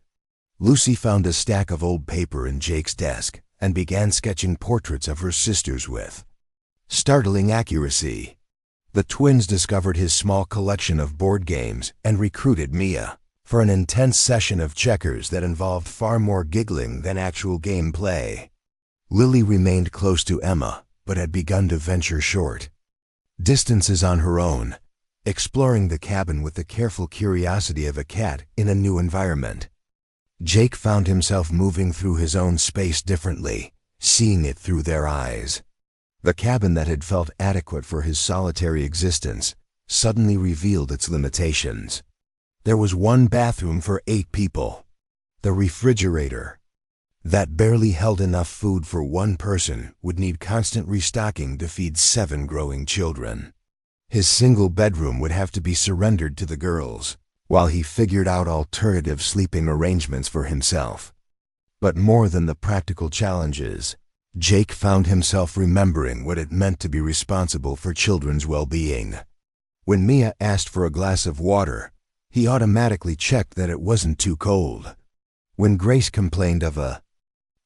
Lucy found a stack of old paper in Jake's desk and began sketching portraits of her sisters with startling accuracy. The twins discovered his small collection of board games and recruited Mia for an intense session of checkers that involved far more giggling than actual game play. Lily remained close to Emma, but had begun to venture short distances on her own, exploring the cabin with the careful curiosity of a cat in a new environment. Jake found himself moving through his own space differently, seeing it through their eyes. The cabin that had felt adequate for his solitary existence suddenly revealed its limitations. There was 1 bathroom for 8 people. The refrigerator that barely held enough food for 1 person would need constant restocking to feed 7 growing children. His single bedroom would have to be surrendered to the girls, while he figured out alternative sleeping arrangements for himself. But more than the practical challenges, Jake found himself remembering what it meant to be responsible for children's well-being. When Mia asked for a glass of water, he automatically checked that it wasn't too cold. When Grace complained of a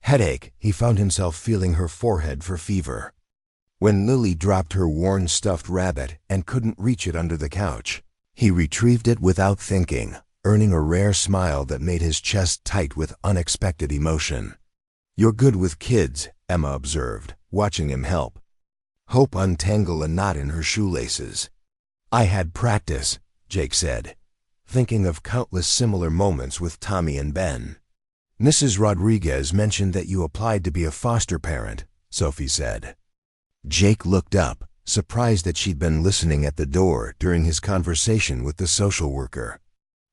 headache, he found himself feeling her forehead for fever. When Lily dropped her worn stuffed rabbit and couldn't reach it under the couch, he retrieved it without thinking, earning a rare smile that made his chest tight with unexpected emotion. "You're good with kids," Emma observed, watching him help Hope untangle a knot in her shoelaces. "I had practice," Jake said, thinking of countless similar moments with Tommy and Ben. "Mrs. Rodriguez mentioned that you applied to be a foster parent," Sophie said. Jake looked up, surprised that she'd been listening at the door during his conversation with the social worker.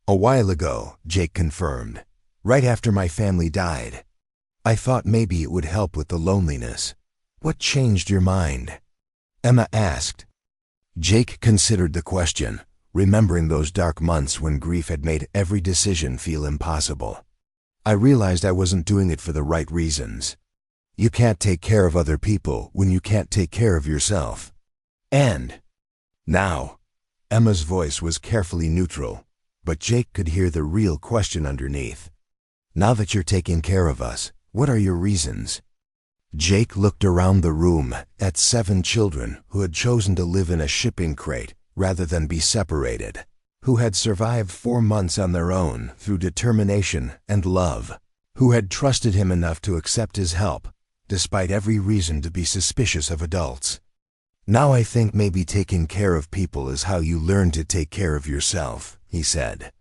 "A while ago," Jake confirmed, "right after my family died. I thought maybe it would help with the loneliness." "What changed your mind?" Emma asked. Jake considered the question, remembering those dark months when grief had made every decision feel impossible. "I realized I wasn't doing it for the right reasons. You can't take care of other people when you can't take care of yourself. And now," Emma's voice was carefully neutral, but Jake could hear the real question underneath. "Now that you're taking care of us, What are your reasons? Jake looked around the room at 7 children who had chosen to live in a shipping crate rather than be separated, who had survived 4 months on their own through determination and love, who had trusted him enough to accept his help, despite every reason to be suspicious of adults. Now I think maybe taking care of people is how you learn to take care of yourself, he said.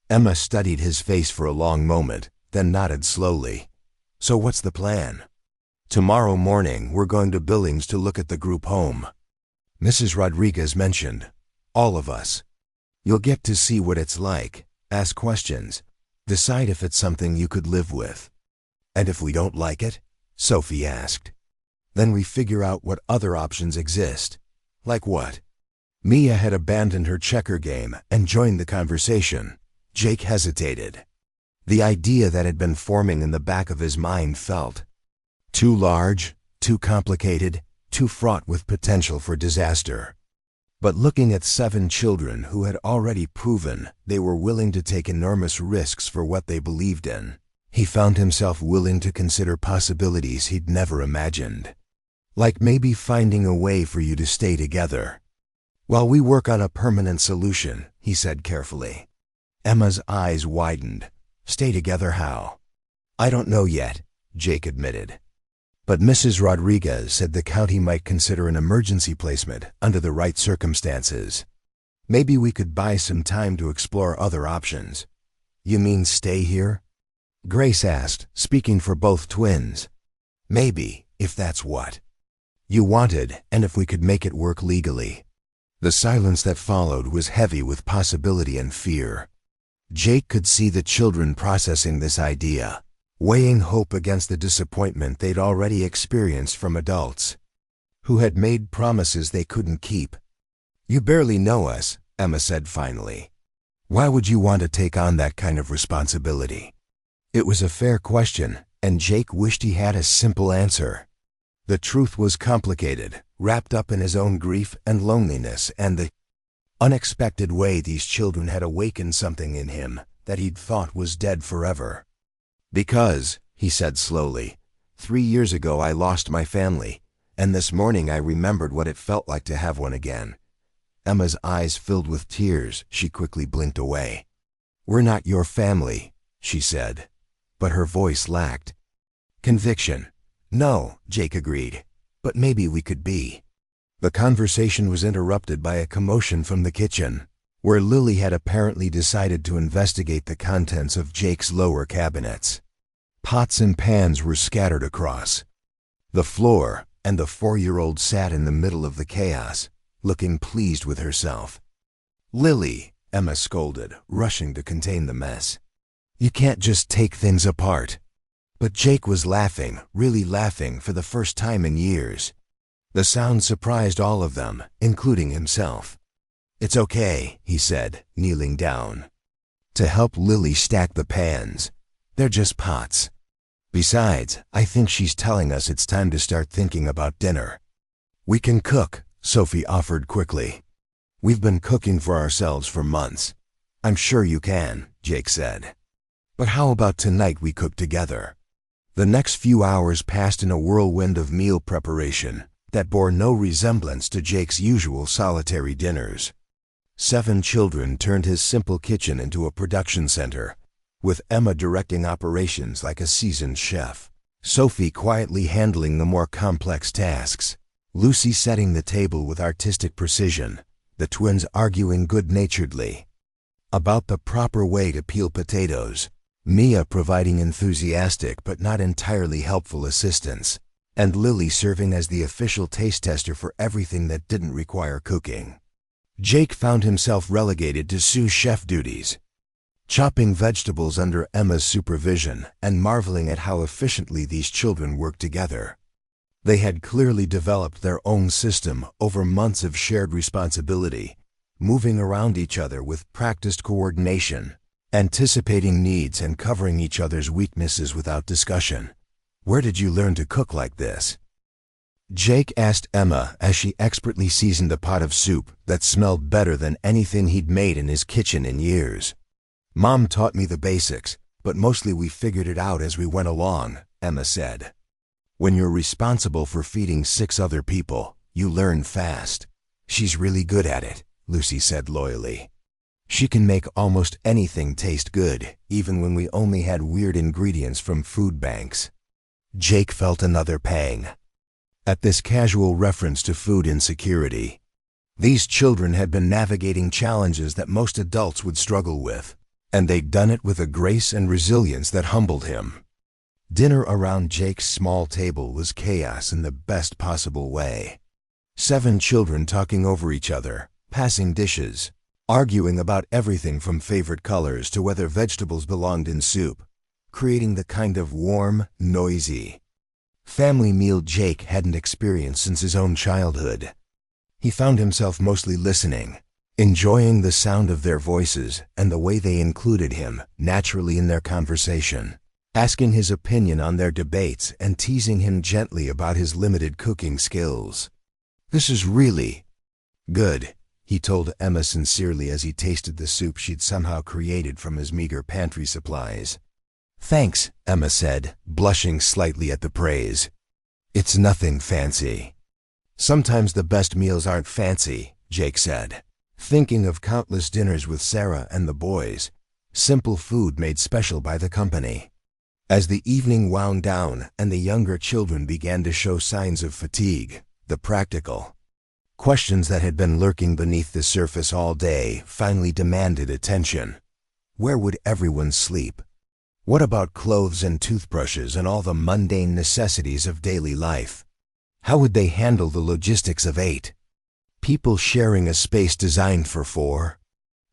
Emma studied his face for a long moment, then nodded slowly. So what's the plan? Tomorrow morning we're going to Billings to look at the group home. Mrs. Rodriguez mentioned, all of us. You'll get to see what it's like, ask questions, decide if it's something you could live with. And if we don't like it? Sophie asked. Then we figure out what other options exist. Like what? Mia had abandoned her checker game and joined the conversation. Jake hesitated. The idea that had been forming in the back of his mind felt too large, too complicated, too fraught with potential for disaster. But looking at 7 children who had already proven they were willing to take enormous risks for what they believed in, he found himself willing to consider possibilities he'd never imagined. Like maybe finding a way for you to stay together. While we work on a permanent solution, he said carefully. Emma's eyes widened. Stay together how? I don't know yet, Jake admitted. But Mrs. Rodriguez said the county might consider an emergency placement under the right circumstances. Maybe we could buy some time to explore other options. You mean stay here? Grace asked, speaking for both twins. Maybe, if that's what you wanted, and if we could make it work legally. The silence that followed was heavy with possibility and fear. Jake could see the children processing this idea, weighing hope against the disappointment they'd already experienced from adults who had made promises they couldn't keep. You barely know us, Emma said finally. Why would you want to take on that kind of responsibility? It was a fair question, and Jake wished he had a simple answer. The truth was complicated, wrapped up in his own grief and loneliness and the unexpected way these children had awakened something in him that he'd thought was dead forever. Because, he said slowly, 3 years ago I lost my family, and this morning I remembered what it felt like to have one again. Emma's eyes filled with tears. She quickly blinked away. We're not your family, she said, but her voice lacked conviction. No, Jake agreed, but maybe we could be. The conversation was interrupted by a commotion from the kitchen, where Lily had apparently decided to investigate the contents of Jake's lower cabinets. Pots and pans were scattered across the floor, and the 4-year-old sat in the middle of the chaos, looking pleased with herself. Lily, Emma scolded, rushing to contain the mess. You can't just take things apart. But Jake was laughing, really laughing for the first time in years. The sound surprised all of them, including himself. It's okay, he said, kneeling down to help Lily stack the pans. They're just pots. Besides, I think she's telling us it's time to start thinking about dinner. We can cook, Sophie offered quickly. We've been cooking for ourselves for months. I'm sure you can, Jake said. But how about tonight we cook together? The next few hours passed in a whirlwind of meal preparation that bore no resemblance to Jake's usual solitary dinners. 7 children turned his simple kitchen into a production center, with Emma directing operations like a seasoned chef, Sophie quietly handling the more complex tasks, Lucy setting the table with artistic precision, the twins arguing good-naturedly about the proper way to peel potatoes, Mia providing enthusiastic but not entirely helpful assistance, and Lily serving as the official taste tester for everything that didn't require cooking. Jake found himself relegated to sous chef duties, chopping vegetables under Emma's supervision and marveling at how efficiently these children worked together. They had clearly developed their own system over months of shared responsibility, moving around each other with practiced coordination, anticipating needs and covering each other's weaknesses without discussion. Where did you learn to cook like this? Jake asked Emma as she expertly seasoned a pot of soup that smelled better than anything he'd made in his kitchen in years. Mom taught me the basics, but mostly we figured it out as we went along, Emma said. When you're responsible for feeding 6 other people, you learn fast. She's really good at it, Lucy said loyally. She can make almost anything taste good, even when we only had weird ingredients from food banks. Jake felt another pang at this casual reference to food insecurity. These children had been navigating challenges that most adults would struggle with, and they'd done it with a grace and resilience that humbled him. Dinner around Jake's small table was chaos in the best possible way. 7 children talking over each other, passing dishes, arguing about everything from favorite colors to whether vegetables belonged in soup, creating the kind of warm, noisy family meal Jake hadn't experienced since his own childhood. He found himself mostly listening, enjoying the sound of their voices and the way they included him naturally in their conversation, asking his opinion on their debates and teasing him gently about his limited cooking skills. "This is really good," he told Emma sincerely as he tasted the soup she'd somehow created from his meager pantry supplies. "Thanks," Emma said, blushing slightly at the praise. "It's nothing fancy." "Sometimes the best meals aren't fancy," Jake said, thinking of countless dinners with Sarah and the boys, simple food made special by the company. As the evening wound down and the younger children began to show signs of fatigue, the practical questions that had been lurking beneath the surface all day finally demanded attention. Where would everyone sleep? What about clothes and toothbrushes and all the mundane necessities of daily life? How would they handle the logistics of 8 people sharing a space designed for 4?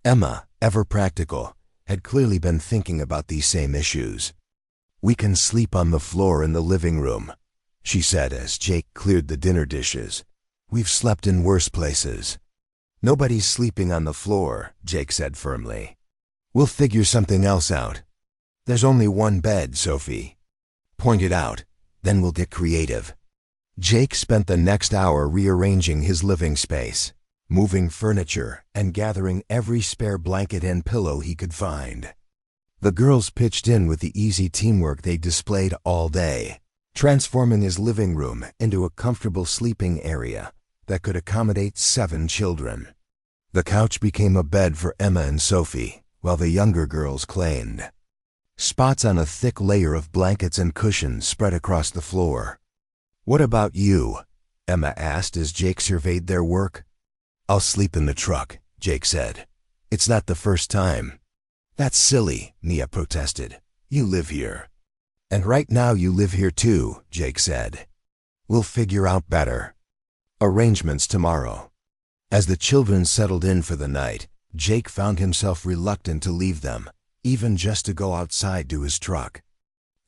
Emma, ever practical, had clearly been thinking about these same issues. "We can sleep on the floor in the living room," she said as Jake cleared the dinner dishes. "We've slept in worse places." "Nobody's sleeping on the floor," Jake said firmly. "We'll figure something else out." "There's only one bed," Sophie pointed out. "Then we'll get creative." Jake spent the next hour rearranging his living space, moving furniture, and gathering every spare blanket and pillow he could find. The girls pitched in with the easy teamwork they displayed all day, transforming his living room into a comfortable sleeping area that could accommodate 7 children. The couch became a bed for Emma and Sophie, while the younger girls claimed spots on a thick layer of blankets and cushions spread across the floor. "What about you?" Emma asked as Jake surveyed their work. "I'll sleep in the truck," Jake said. "It's not the first time." "That's silly," Mia protested. "You live here." "And right now you live here too," Jake said. "We'll figure out better arrangements tomorrow." As the children settled in for the night, Jake found himself reluctant to leave them, even just to go outside to his truck.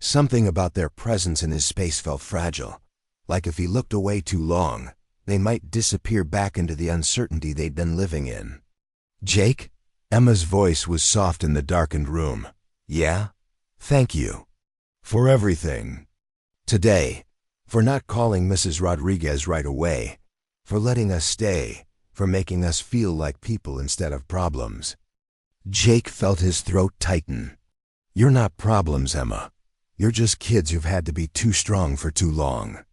Something about their presence in his space felt fragile, like if he looked away too long, they might disappear back into the uncertainty they'd been living in. "Jake?" Emma's voice was soft in the darkened room. "Yeah? Thank you. For everything. Today. For not calling Mrs. Rodriguez right away. For letting us stay. For making us feel like people instead of problems." Jake felt his throat tighten. "You're not problems, Emma. You're just kids who've had to be too strong for too long."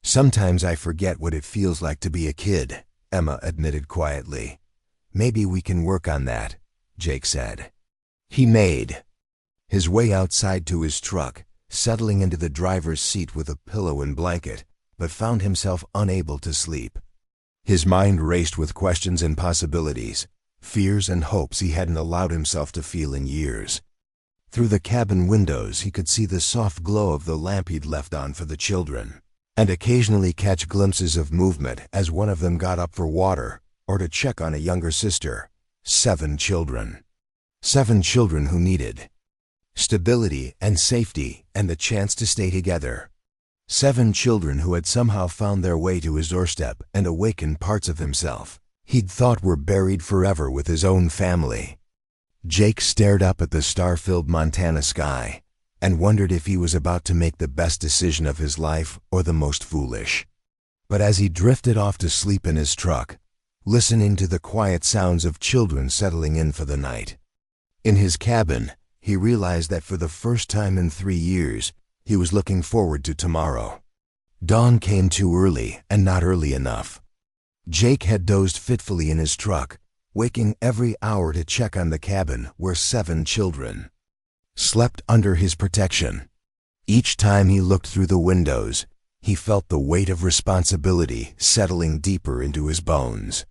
"Sometimes I forget what it feels like to be a kid," Emma admitted quietly. "Maybe we can work on that," Jake said. He made his way outside to his truck, settling into the driver's seat with a pillow and blanket, but found himself unable to sleep. His mind raced with questions and possibilities, fears and hopes he hadn't allowed himself to feel in years. Through the cabin windows he could see the soft glow of the lamp he'd left on for the children, and occasionally catch glimpses of movement as one of them got up for water or to check on a younger sister. 7 children. 7 children who needed stability and safety and the chance to stay together. 7 children who had somehow found their way to his doorstep and awakened parts of himself he'd thought were buried forever with his own family. Jake stared up at the star-filled Montana sky and wondered if he was about to make the best decision of his life or the most foolish. But as he drifted off to sleep in his truck, listening to the quiet sounds of children settling in for the night in his cabin, he realized that for the first time in 3 years, he was looking forward to tomorrow. Dawn came too early and not early enough. Jake had dozed fitfully in his truck, waking every hour to check on the cabin where 7 children slept under his protection. Each time he looked through the windows, he felt the weight of responsibility settling deeper into his bones.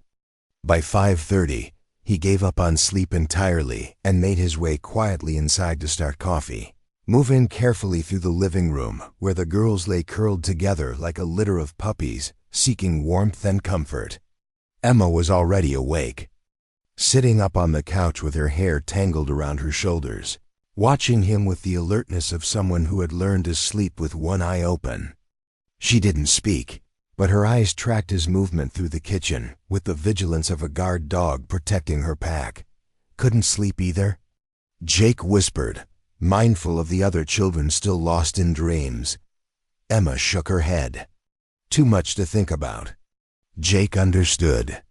By 5:30, he gave up on sleep entirely and made his way quietly inside to start coffee. Move in carefully through the living room, where the girls lay curled together like a litter of puppies, seeking warmth and comfort. Emma was already awake, sitting up on the couch with her hair tangled around her shoulders, watching him with the alertness of someone who had learned to sleep with one eye open. She didn't speak, but her eyes tracked his movement through the kitchen with the vigilance of a guard dog protecting her pack. Couldn't sleep either? Jake whispered, mindful of the other children still lost in dreams. Emma shook her head. Too much to think about. Jake understood.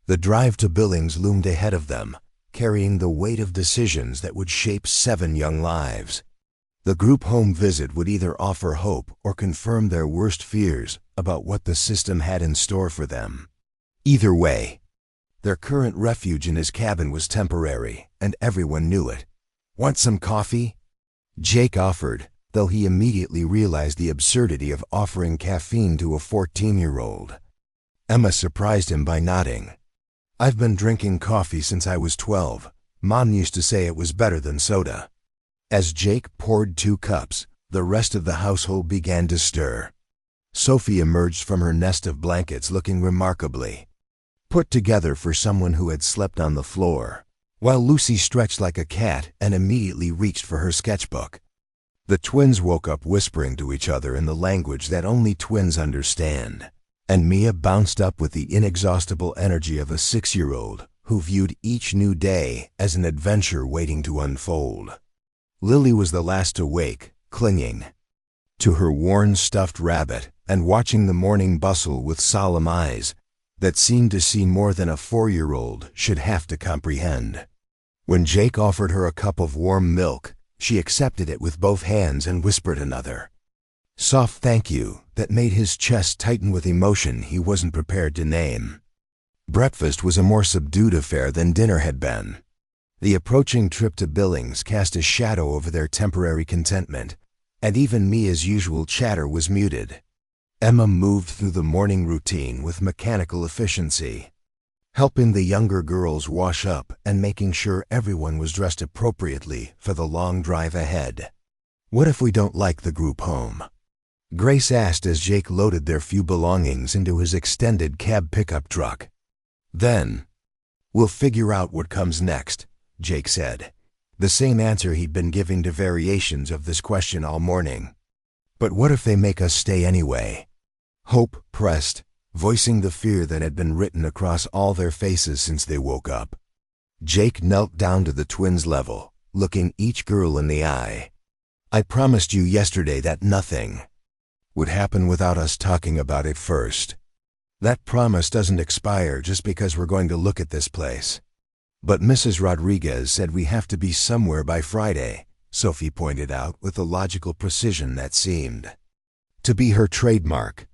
The drive to Billings loomed ahead of them, carrying the weight of decisions that would shape 7 young lives. The group home visit would either offer hope or confirm their worst fears about what the system had in store for them. Either way, their current refuge in his cabin was temporary, and everyone knew it. Want some coffee? Jake offered, though he immediately realized the absurdity of offering caffeine to a 14-year-old. Emma surprised him by nodding. I've been drinking coffee since I was 12. Mom used to say it was better than soda. As Jake poured 2 cups, the rest of the household began to stir. Sophie emerged from her nest of blankets looking remarkably put together for someone who had slept on the floor, while Lucy stretched like a cat and immediately reached for her sketchbook. The twins woke up whispering to each other in the language that only twins understand, and Mia bounced up with the inexhaustible energy of a 6-year-old who viewed each new day as an adventure waiting to unfold. Lily was the last to wake, clinging to her worn stuffed rabbit and watching the morning bustle with solemn eyes that seemed to see more than a 4-year-old should have to comprehend. When Jake offered her a cup of warm milk, she accepted it with both hands and whispered another soft thank you that made his chest tighten with emotion he wasn't prepared to name. Breakfast was a more subdued affair than dinner had been. The approaching trip to Billings cast a shadow over their temporary contentment, and even Mia's usual chatter was muted. Emma moved through the morning routine with mechanical efficiency, helping the younger girls wash up and making sure everyone was dressed appropriately for the long drive ahead. What if we don't like the group home? Grace asked as Jake loaded their few belongings into his extended cab pickup truck. Then, we'll figure out what comes next, Jake said, the same answer he'd been giving to variations of this question all morning. But what if they make us stay anyway? Hope pressed, voicing the fear that had been written across all their faces since they woke up. Jake knelt down to the twins' level, looking each girl in the eye. I promised you yesterday that nothing would happen without us talking about it first. That promise doesn't expire just because we're going to look at this place. But Mrs. Rodriguez said we have to be somewhere by Friday, Sophie pointed out with a logical precision that seemed to be her trademark.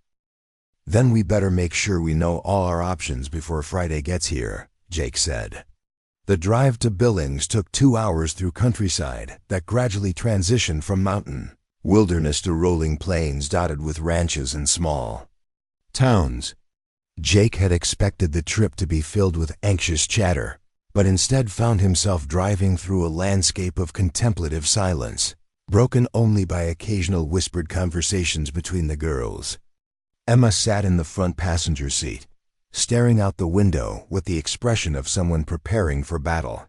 Then we better make sure we know all our options before Friday gets here, Jake said. The drive to Billings took 2 hours through countryside that gradually transitioned from mountain wilderness to rolling plains dotted with ranches and small towns. Jake had expected the trip to be filled with anxious chatter, but instead found himself driving through a landscape of contemplative silence, broken only by occasional whispered conversations between the girls. Emma sat in the front passenger seat, staring out the window with the expression of someone preparing for battle.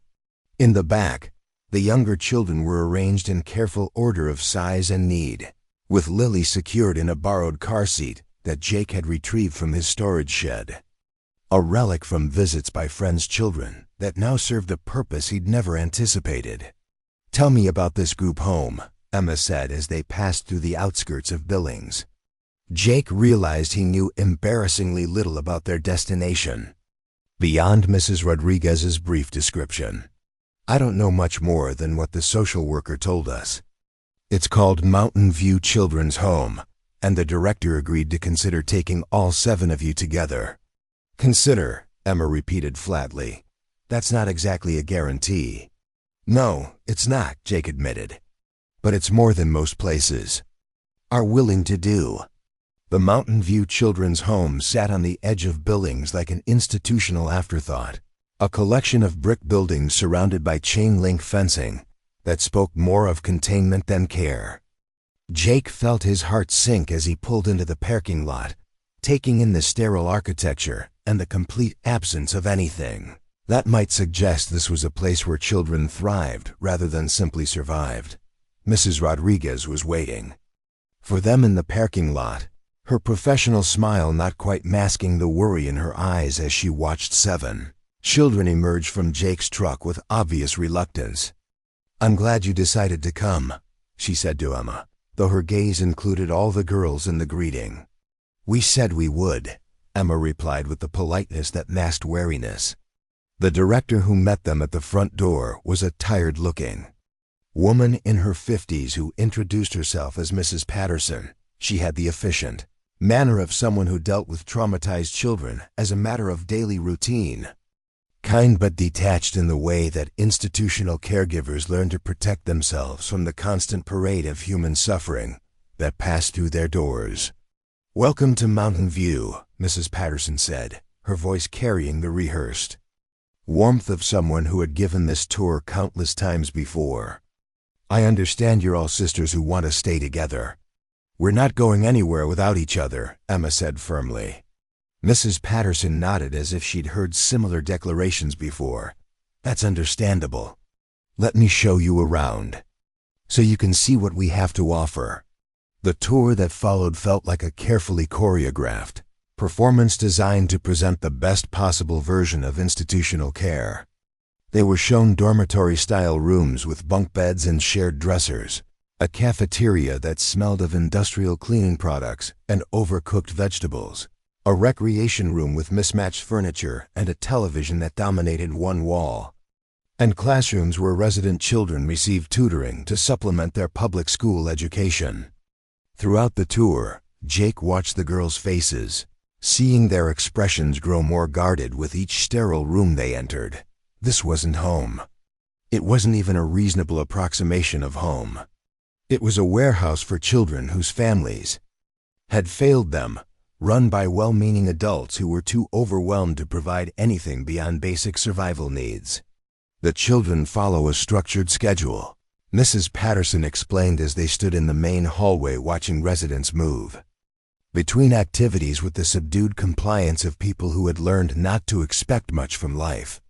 In the back, the younger children were arranged in careful order of size and need, with Lily secured in a borrowed car seat that Jake had retrieved from his storage shed. A relic from visits by friends' children that now served a purpose he'd never anticipated. Tell me about this group home, Emma said as they passed through the outskirts of Billings. Jake realized he knew embarrassingly little about their destination, beyond Mrs. Rodriguez's brief description. I don't know much more than what the social worker told us. It's called Mountain View Children's Home, and the director agreed to consider taking all 7 of you together. Consider, Emma repeated flatly. That's not exactly a guarantee. No, it's not, Jake admitted. But it's more than most places are willing to do. The Mountain View Children's Home sat on the edge of Billings like an institutional afterthought, a collection of brick buildings surrounded by chain-link fencing that spoke more of containment than care. Jake felt his heart sink as he pulled into the parking lot, taking in the sterile architecture and the complete absence of anything that might suggest this was a place where children thrived rather than simply survived. Mrs. Rodriguez was waiting for them in the parking lot, her professional smile not quite masking the worry in her eyes as she watched 7 children emerge from Jake's truck with obvious reluctance. I'm glad you decided to come, she said to Emma, though her gaze included all the girls in the greeting. We said we would, Emma replied with the politeness that masked wariness. The director who met them at the front door was a tired-looking woman in her 50s who introduced herself as Mrs. Patterson. She had the efficient manner of someone who dealt with traumatized children as a matter of daily routine. Kind but detached in the way that institutional caregivers learn to protect themselves from the constant parade of human suffering that passed through their doors. Welcome to Mountain View, Mrs. Patterson said, her voice carrying the rehearsed warmth of someone who had given this tour countless times before. I understand you're all sisters who want to stay together. We're not going anywhere without each other, Emma said firmly. Mrs. Patterson nodded as if she'd heard similar declarations before. That's understandable. Let me show you around, so you can see what we have to offer. The tour that followed felt like a carefully choreographed performance designed to present the best possible version of institutional care. They were shown dormitory-style rooms with bunk beds and shared dressers, a cafeteria that smelled of industrial cleaning products and overcooked vegetables, a recreation room with mismatched furniture and a television that dominated one wall, and classrooms where resident children received tutoring to supplement their public school education. Throughout the tour, Jake watched the girls' faces, seeing their expressions grow more guarded with each sterile room they entered. This wasn't home. It wasn't even a reasonable approximation of home. It was a warehouse for children whose families had failed them, run by well-meaning adults who were too overwhelmed to provide anything beyond basic survival needs. The children follow a structured schedule, Mrs. Patterson explained as they stood in the main hallway watching residents move between activities with the subdued compliance of people who had learned not to expect much from life.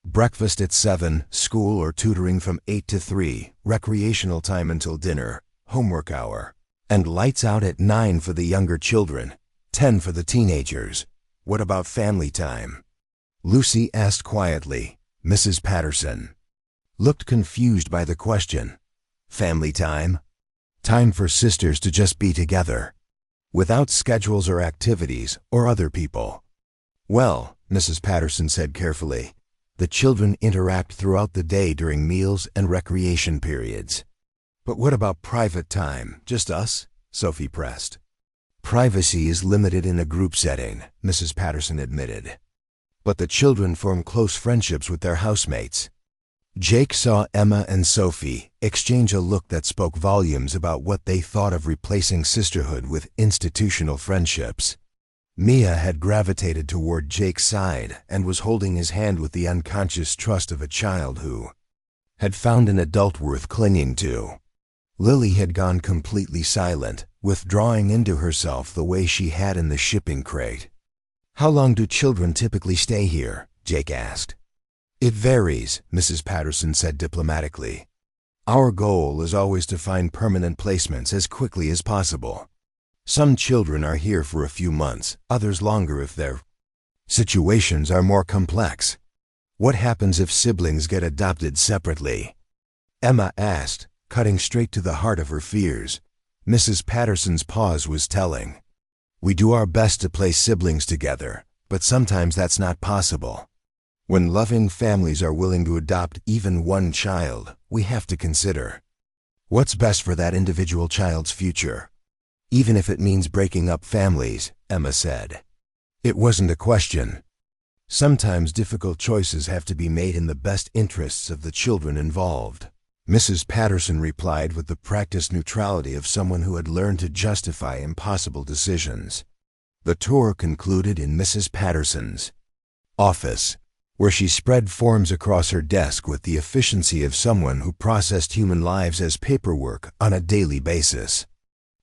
Breakfast at 7, school or tutoring from 8 to 3, recreational time until dinner, homework hour, and lights out at 9 for the younger children, 10 for the teenagers. What about family time? Lucy asked quietly. Mrs. Patterson looked confused by the question. Family time? Time for sisters to just be together, without schedules or activities or other people. Well, Mrs. Patterson said carefully, the children interact throughout the day during meals and recreation periods. But what about private time? Just us? Sophie pressed. Privacy is limited in a group setting, Mrs. Patterson admitted. But the children form close friendships with their housemates. Jake saw Emma and Sophie exchange a look that spoke volumes about what they thought of replacing sisterhood with institutional friendships. Mia had gravitated toward Jake's side and was holding his hand with the unconscious trust of a child who had found an adult worth clinging to. Lily had gone completely silent, withdrawing into herself the way she had in the shipping crate. How long do children typically stay here? Jake asked. It varies, Mrs. Patterson said diplomatically. Our goal is always to find permanent placements as quickly as possible. Some children are here for a few months, others longer if their situations are more complex. What happens if siblings get adopted separately? Emma asked, cutting straight to the heart of her fears. Mrs. Patterson's pause was telling. We do our best to place siblings together, but sometimes that's not possible. When loving families are willing to adopt even one child, we have to consider what's best for that individual child's future, even if it means breaking up families, Emma said. It wasn't a question. Sometimes difficult choices have to be made in the best interests of the children involved. Mrs. Patterson replied with the practiced neutrality of someone who had learned to justify impossible decisions. The tour concluded in Mrs. Patterson's office, where she spread forms across her desk with the efficiency of someone who processed human lives as paperwork on a daily basis.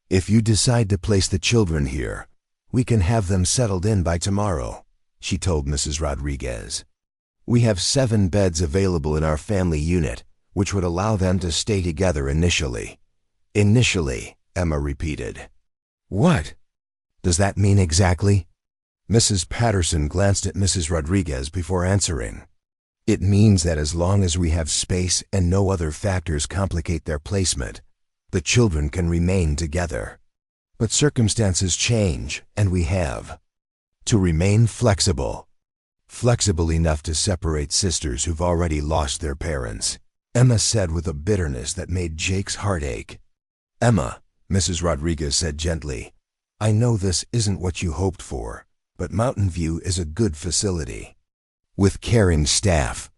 If you decide to place the children here, we can have them settled in by tomorrow, she told Mrs. Rodriguez. We have 7 beds available in our family unit, which would allow them to stay together initially. Initially, Emma repeated. What does that mean exactly? Mrs. Patterson glanced at Mrs. Rodriguez before answering. It means that as long as we have space and no other factors complicate their placement, the children can remain together. But circumstances change, and we have to remain flexible. Flexible enough to separate sisters who've already lost their parents, Emma said with a bitterness that made Jake's heart ache. Emma, Mrs. Rodriguez said gently, I know this isn't what you hoped for, but Mountain View is a good facility. With caring staff,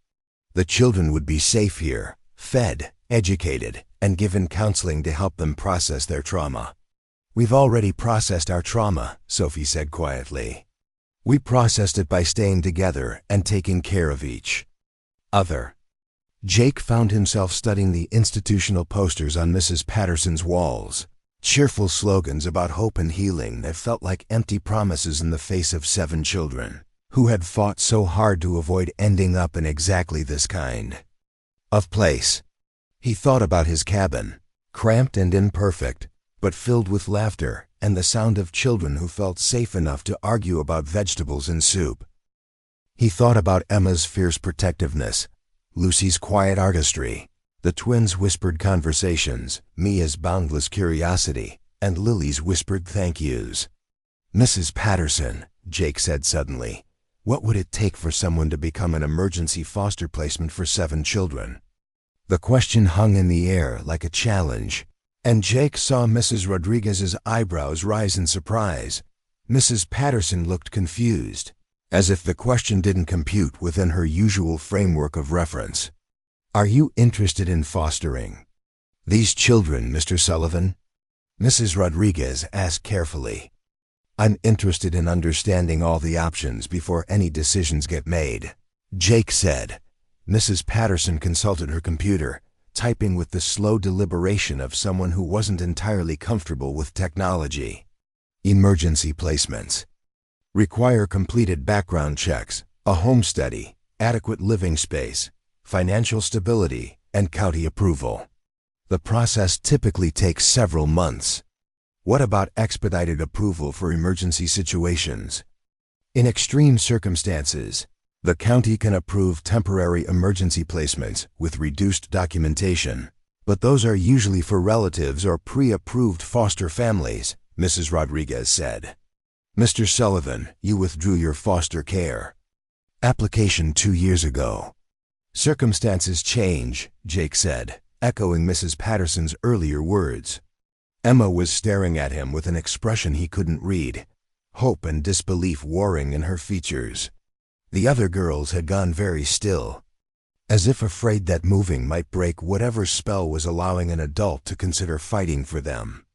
the children would be safe here, fed, educated, and given counseling to help them process their trauma. We've already processed our trauma, Sophie said quietly. We processed it by staying together and taking care of each other. Jake found himself studying the institutional posters on Mrs. Patterson's walls, cheerful slogans about hope and healing that felt like empty promises in the face of 7 children who had fought so hard to avoid ending up in exactly this kind of place. He thought about his cabin, cramped and imperfect, but filled with laughter and the sound of children who felt safe enough to argue about vegetables and soup. He thought about Emma's fierce protectiveness, Lucy's quiet artistry, the twins' whispered conversations, Mia's boundless curiosity, and Lily's whispered thank yous. Mrs. Patterson, Jake said suddenly, what would it take for someone to become an emergency foster placement for 7 children? The question hung in the air like a challenge, and Jake saw Mrs. Rodriguez's eyebrows rise in surprise. Mrs. Patterson looked confused, as if the question didn't compute within her usual framework of reference. Are you interested in fostering these children, Mr. Sullivan? Mrs. Rodriguez asked carefully. I'm interested in understanding all the options before any decisions get made, Jake said. Mrs. Patterson consulted her computer, typing with the slow deliberation of someone who wasn't entirely comfortable with technology. Emergency placements require completed background checks, a home study, adequate living space, financial stability, and county approval. The process typically takes several months. What about expedited approval for emergency situations? In extreme circumstances, the county can approve temporary emergency placements with reduced documentation, but those are usually for relatives or pre-approved foster families, Mrs. Rodriguez said. Mr. Sullivan, you withdrew your foster care application 2 years ago. Circumstances change, Jake said, echoing Mrs. Patterson's earlier words. Emma was staring at him with an expression he couldn't read, hope and disbelief warring in her features. The other girls had gone very still, as if afraid that moving might break whatever spell was allowing an adult to consider fighting for them.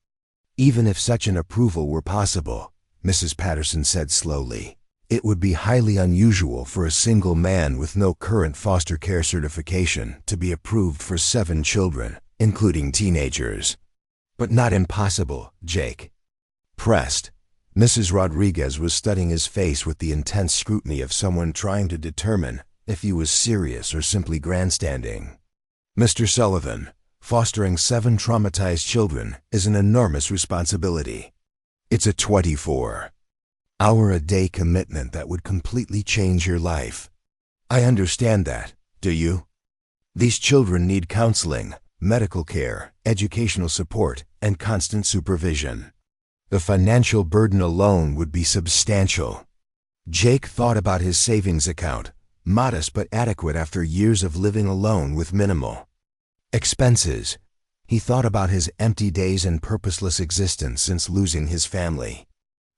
Even if such an approval were possible, Mrs. Patterson said slowly, it would be highly unusual for a single man with no current foster care certification to be approved for 7 children, including teenagers. But not impossible, Jake pressed. Mrs. Rodriguez was studying his face with the intense scrutiny of someone trying to determine if he was serious or simply grandstanding. Mr. Sullivan, fostering 7 traumatized children is an enormous responsibility. It's a 24-hour-a-day commitment that would completely change your life. I understand that, do you? These children need counseling, medical care, educational support, and constant supervision. The financial burden alone would be substantial. Jake thought about his savings account, modest but adequate after years of living alone with minimal expenses. He thought about his empty days and purposeless existence since losing his family.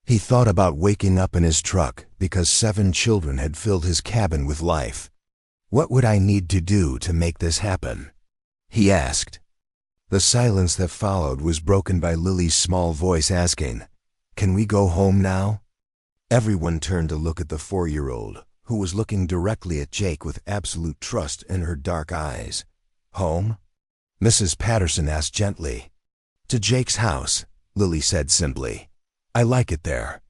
He thought about waking up in his truck because 7 children had filled his cabin with life. What would I need to do to make this happen? He asked. The silence that followed was broken by Lily's small voice asking, "Can we go home now?" Everyone turned to look at the 4-year-old, who was looking directly at Jake with absolute trust in her dark eyes. "Home?" Mrs. Patterson asked gently. "To Jake's house," Lily said simply. "I like it there.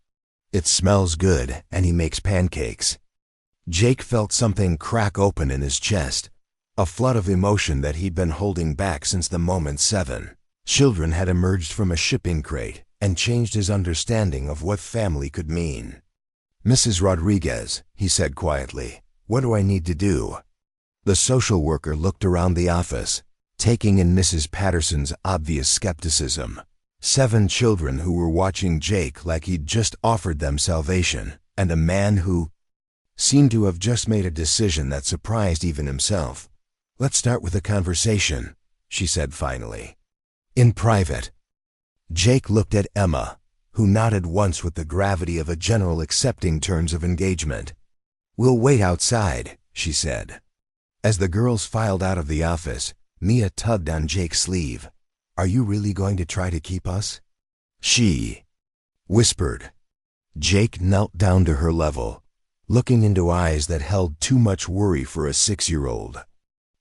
It smells good, and he makes pancakes." Jake felt something crack open in his chest, a flood of emotion that he'd been holding back since the moment 7 children had emerged from a shipping crate and changed his understanding of what family could mean. "Mrs. Rodriguez," he said quietly, "what do I need to do?" The social worker looked around the office, taking in Mrs. Patterson's obvious skepticism. 7 children who were watching Jake like he'd just offered them salvation, and a man who seemed to have just made a decision that surprised even himself. "Let's start with a conversation," she said finally. "In private." Jake looked at Emma, who nodded once with the gravity of a general accepting terms of engagement. "We'll wait outside," she said. As the girls filed out of the office, Mia tugged on Jake's sleeve. "Are you really going to try to keep us?" she whispered. Jake knelt down to her level, looking into eyes that held too much worry for a 6-year-old.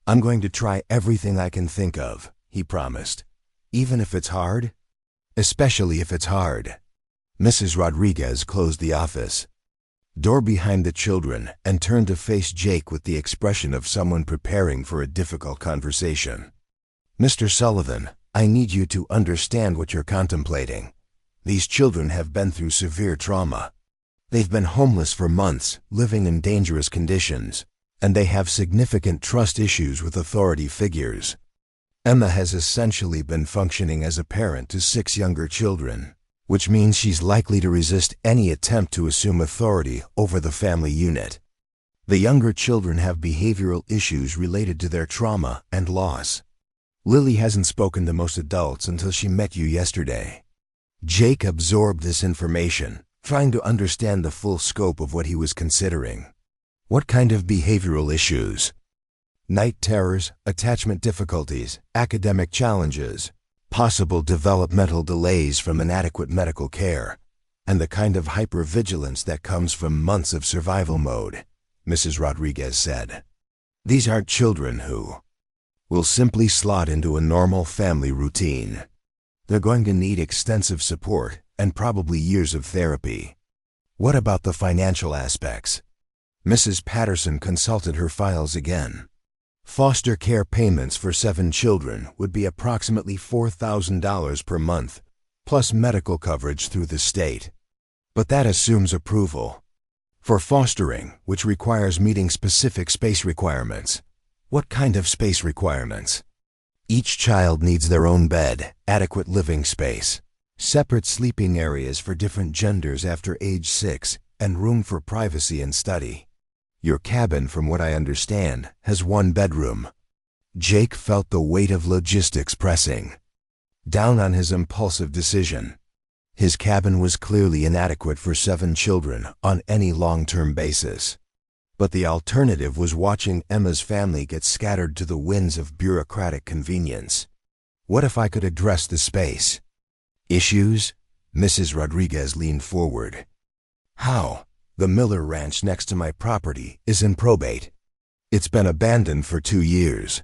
"I'm going to try everything I can think of," he promised. "Even if it's hard?" "Especially if it's hard." Mrs. Rodriguez closed the office door behind the children and turned to face Jake with the expression of someone preparing for a difficult conversation. "Mr. Sullivan, I need you to understand what you're contemplating. These children have been through severe trauma. They've been homeless for months, living in dangerous conditions, and they have significant trust issues with authority figures. Emma has essentially been functioning as a parent to 6 younger children, which means she's likely to resist any attempt to assume authority over the family unit. The younger children have behavioral issues related to their trauma and loss. Lily hasn't spoken to most adults until she met you yesterday." Jake absorbed this information, trying to understand the full scope of what he was considering. What kind of behavioral issues? Night terrors, attachment difficulties, academic challenges, possible developmental delays from inadequate medical care, and the kind of hypervigilance that comes from months of survival mode, Mrs. Rodriguez said. "These aren't children who will simply slot into a normal family routine. They're going to need extensive support and probably years of therapy." "What about the financial aspects?" Mrs. Patterson consulted her files again. Foster care payments for 7 children would be approximately $4,000 per month, plus medical coverage through the state. But that assumes approval. For fostering, which requires meeting specific space requirements. What kind of space requirements? Each child needs their own bed, adequate living space, separate sleeping areas for different genders after age 6, and room for privacy and study. Your cabin, from what I understand, has 1 bedroom. Jake felt the weight of logistics pressing down on his impulsive decision. His cabin was clearly inadequate for 7 children on any long-term basis. But the alternative was watching Emma's family get scattered to the winds of bureaucratic convenience. What if I could address the space issues? Mrs. Rodriguez leaned forward. "How?" "The Miller Ranch next to my property is in probate. It's been abandoned for 2 years.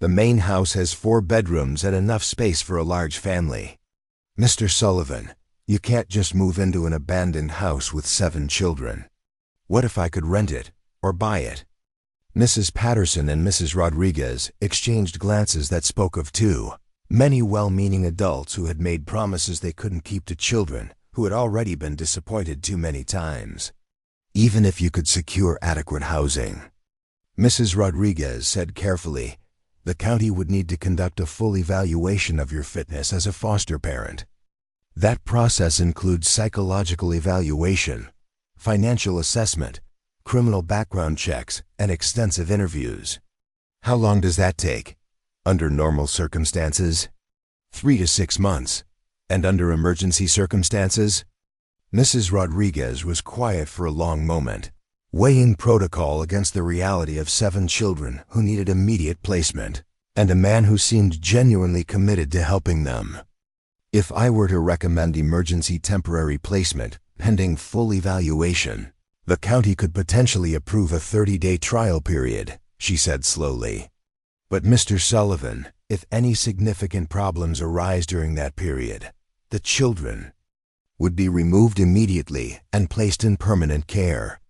The main house has 4 bedrooms and enough space for a large family. Mr. Sullivan, you can't just move into an abandoned house with 7 children. What if I could rent it or buy it?" Mrs. Patterson and Mrs. Rodriguez exchanged glances that spoke of 2 many well-meaning adults who had made promises they couldn't keep to children who had already been disappointed too many times. "Even if you could secure adequate housing," Mrs. Rodriguez said carefully, "the county would need to conduct a full evaluation of your fitness as a foster parent. That process includes psychological evaluation, financial assessment, criminal background checks, and extensive interviews. How long does that take? Under normal circumstances? 3 to 6 months. And under emergency circumstances? Mrs. Rodriguez was quiet for a long moment, weighing protocol against the reality of 7 children who needed immediate placement, and a man who seemed genuinely committed to helping them. If I were to recommend emergency temporary placement, pending full evaluation, the county could potentially approve a 30-day trial period, she said slowly. But Mr. Sullivan, if any significant problems arise during that period, the children would be removed immediately and placed in permanent care.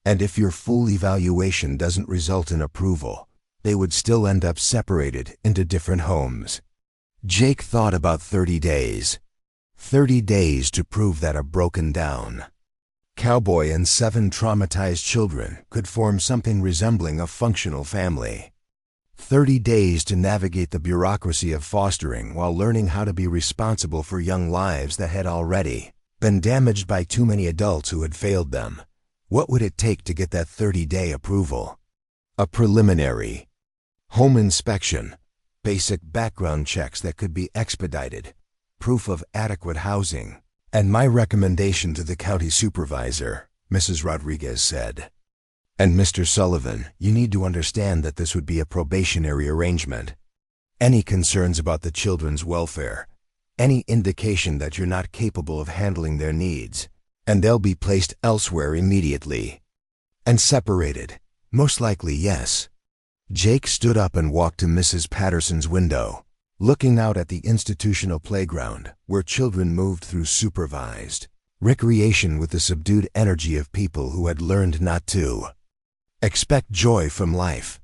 And if your full evaluation doesn't result in approval, they would still end up separated into different homes. Jake thought about 30 days. 30 days to prove that a broken down Cowboy and 7 traumatized children could form something resembling a functional family. 30 days to navigate the bureaucracy of fostering while learning how to be responsible for young lives that had already been damaged by too many adults who had failed them. What would it take to get that 30-day approval? A preliminary home inspection, basic background checks that could be expedited, proof of adequate housing, and my recommendation to the county supervisor, Mrs. Rodriguez said. And Mr. Sullivan, you need to understand that this would be a probationary arrangement. Any concerns about the children's welfare, any indication that you're not capable of handling their needs, and they'll be placed elsewhere immediately. And separated, most likely, yes. Jake stood up and walked to Mrs. Patterson's window, looking out at the institutional playground where children moved through supervised recreation with the subdued energy of people who had learned not to expect joy from life.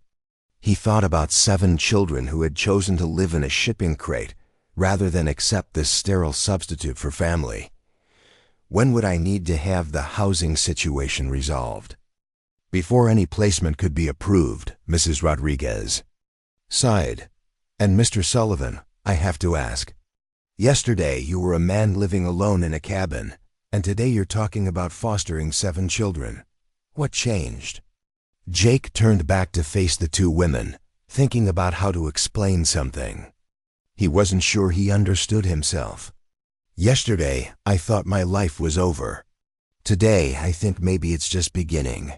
He thought about 7 children who had chosen to live in a shipping crate rather than accept this sterile substitute for family. When would I need to have the housing situation resolved? Before any placement could be approved, Mrs. Rodriguez sighed. And Mr. Sullivan, I have to ask. Yesterday you were a man living alone in a cabin, and today you're talking about fostering 7 children. What changed? Jake turned back to face the 2 women, thinking about how to explain something. He wasn't sure he understood himself. Yesterday, I thought my life was over. Today, I think maybe it's just beginning.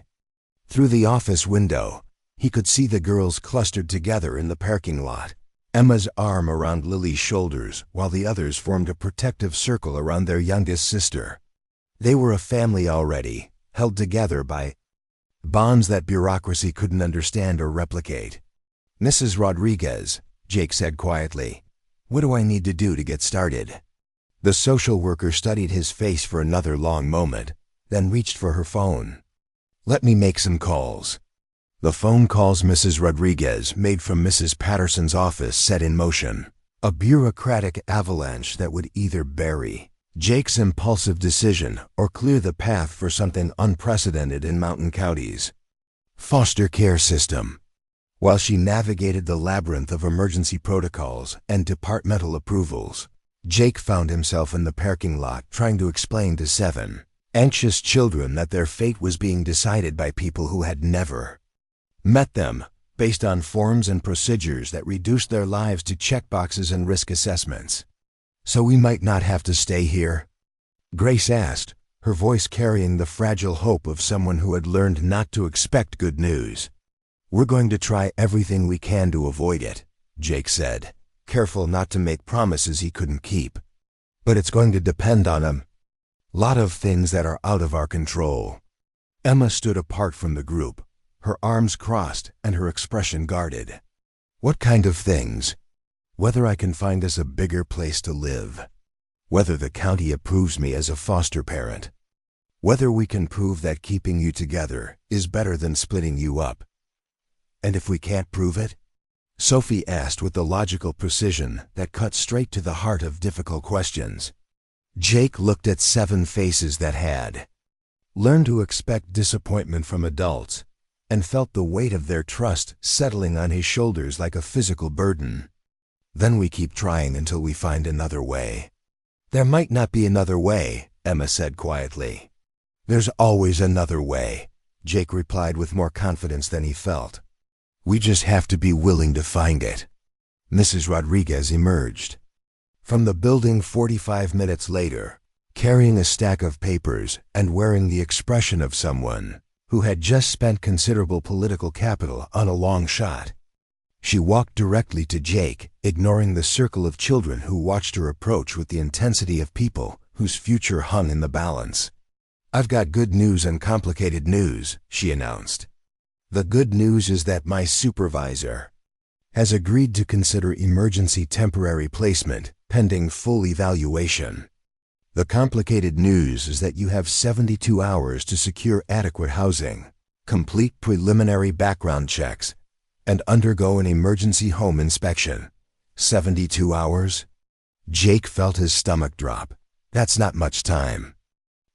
Through the office window, he could see the girls clustered together in the parking lot, Emma's arm around Lily's shoulders while the others formed a protective circle around their youngest sister. They were a family already, held together by bonds that bureaucracy couldn't understand or replicate. Mrs. Rodriguez, Jake said quietly, what do I need to do to get started? The social worker studied his face for another long moment, then reached for her phone. Let me make some calls. The phone calls Mrs. Rodriguez made from Mrs. Patterson's office set in motion a bureaucratic avalanche that would either bury Jake's impulsive decision or clear the path for something unprecedented in mountain counties. Foster care system. While she navigated the labyrinth of emergency protocols and departmental approvals, Jake found himself in the parking lot trying to explain to 7 anxious children that their fate was being decided by people who had never met them, based on forms and procedures that reduced their lives to checkboxes and risk assessments. So we might not have to stay here? Grace asked, her voice carrying the fragile hope of someone who had learned not to expect good news. We're going to try everything we can to avoid it, Jake said, careful not to make promises he couldn't keep. But it's going to depend on a lot of things that are out of our control. Emma stood apart from the group, her arms crossed and her expression guarded. What kind of things? Whether I can find us a bigger place to live. Whether the county approves me as a foster parent. Whether we can prove that keeping you together is better than splitting you up. And if we can't prove it? Sophie asked with the logical precision that cut straight to the heart of difficult questions. Jake looked at 7 faces that had learned to expect disappointment from adults and felt the weight of their trust settling on his shoulders like a physical burden. Then we keep trying until we find another way. There might not be another way, Emma said quietly. There's always another way, Jake replied with more confidence than he felt. "We just have to be willing to find it." Mrs. Rodriguez emerged from the building 45 minutes later, carrying a stack of papers and wearing the expression of someone who had just spent considerable political capital on a long shot. She walked directly to Jake, ignoring the circle of children who watched her approach with the intensity of people whose future hung in the balance. "I've got good news and complicated news," she announced. "The good news is that my supervisor has agreed to consider emergency temporary placement pending full evaluation. The complicated news is that you have 72 hours to secure adequate housing, complete preliminary background checks, and undergo an emergency home inspection." 72 hours? Jake felt his stomach drop. That's not much time.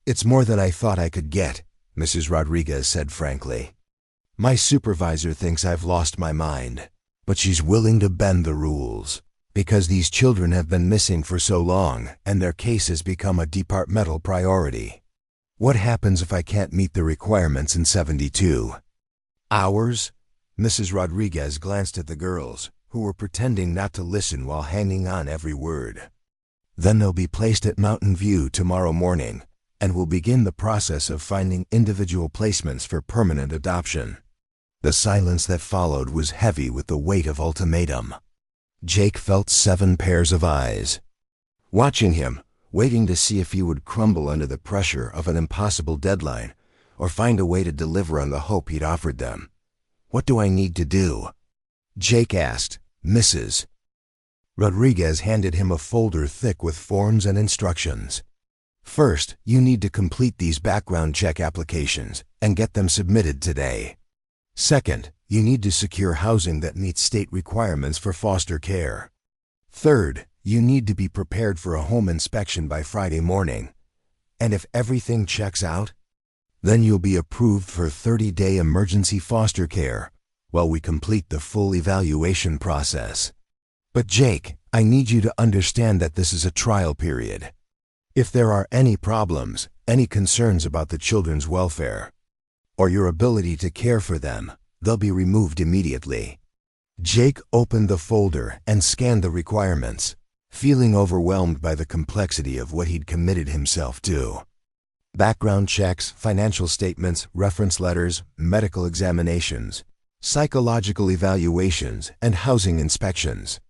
"It's more than I thought I could get," Mrs. Rodriguez said frankly. "My supervisor thinks I've lost my mind, but she's willing to bend the rules, because these children have been missing for so long and their case has become a departmental priority. What happens if I can't meet the requirements in 72 hours? Mrs. Rodriguez glanced at the girls, who were pretending not to listen while hanging on every word. "Then they'll be placed at Mountain View tomorrow morning, and we'll begin the process of finding individual placements for permanent adoption." The silence that followed was heavy with the weight of ultimatum. Jake felt 7 pairs of eyes watching him, waiting to see if he would crumble under the pressure of an impossible deadline or find a way to deliver on the hope he'd offered them. "What do I need to do?" Jake asked. Mrs. Rodriguez handed him a folder thick with forms and instructions. "First, you need to complete these background check applications and get them submitted today. Second, you need to secure housing that meets state requirements for foster care. Third, you need to be prepared for a home inspection by Friday morning. And if everything checks out, then you'll be approved for 30-day emergency foster care while we complete the full evaluation process. But Jake, I need you to understand that this is a trial period. If there are any problems, any concerns about the children's welfare, or your ability to care for them, they'll be removed immediately." Jake opened the folder and scanned the requirements, feeling overwhelmed by the complexity of what he'd committed himself to. Background checks, financial statements, reference letters, medical examinations, psychological evaluations, and housing inspections.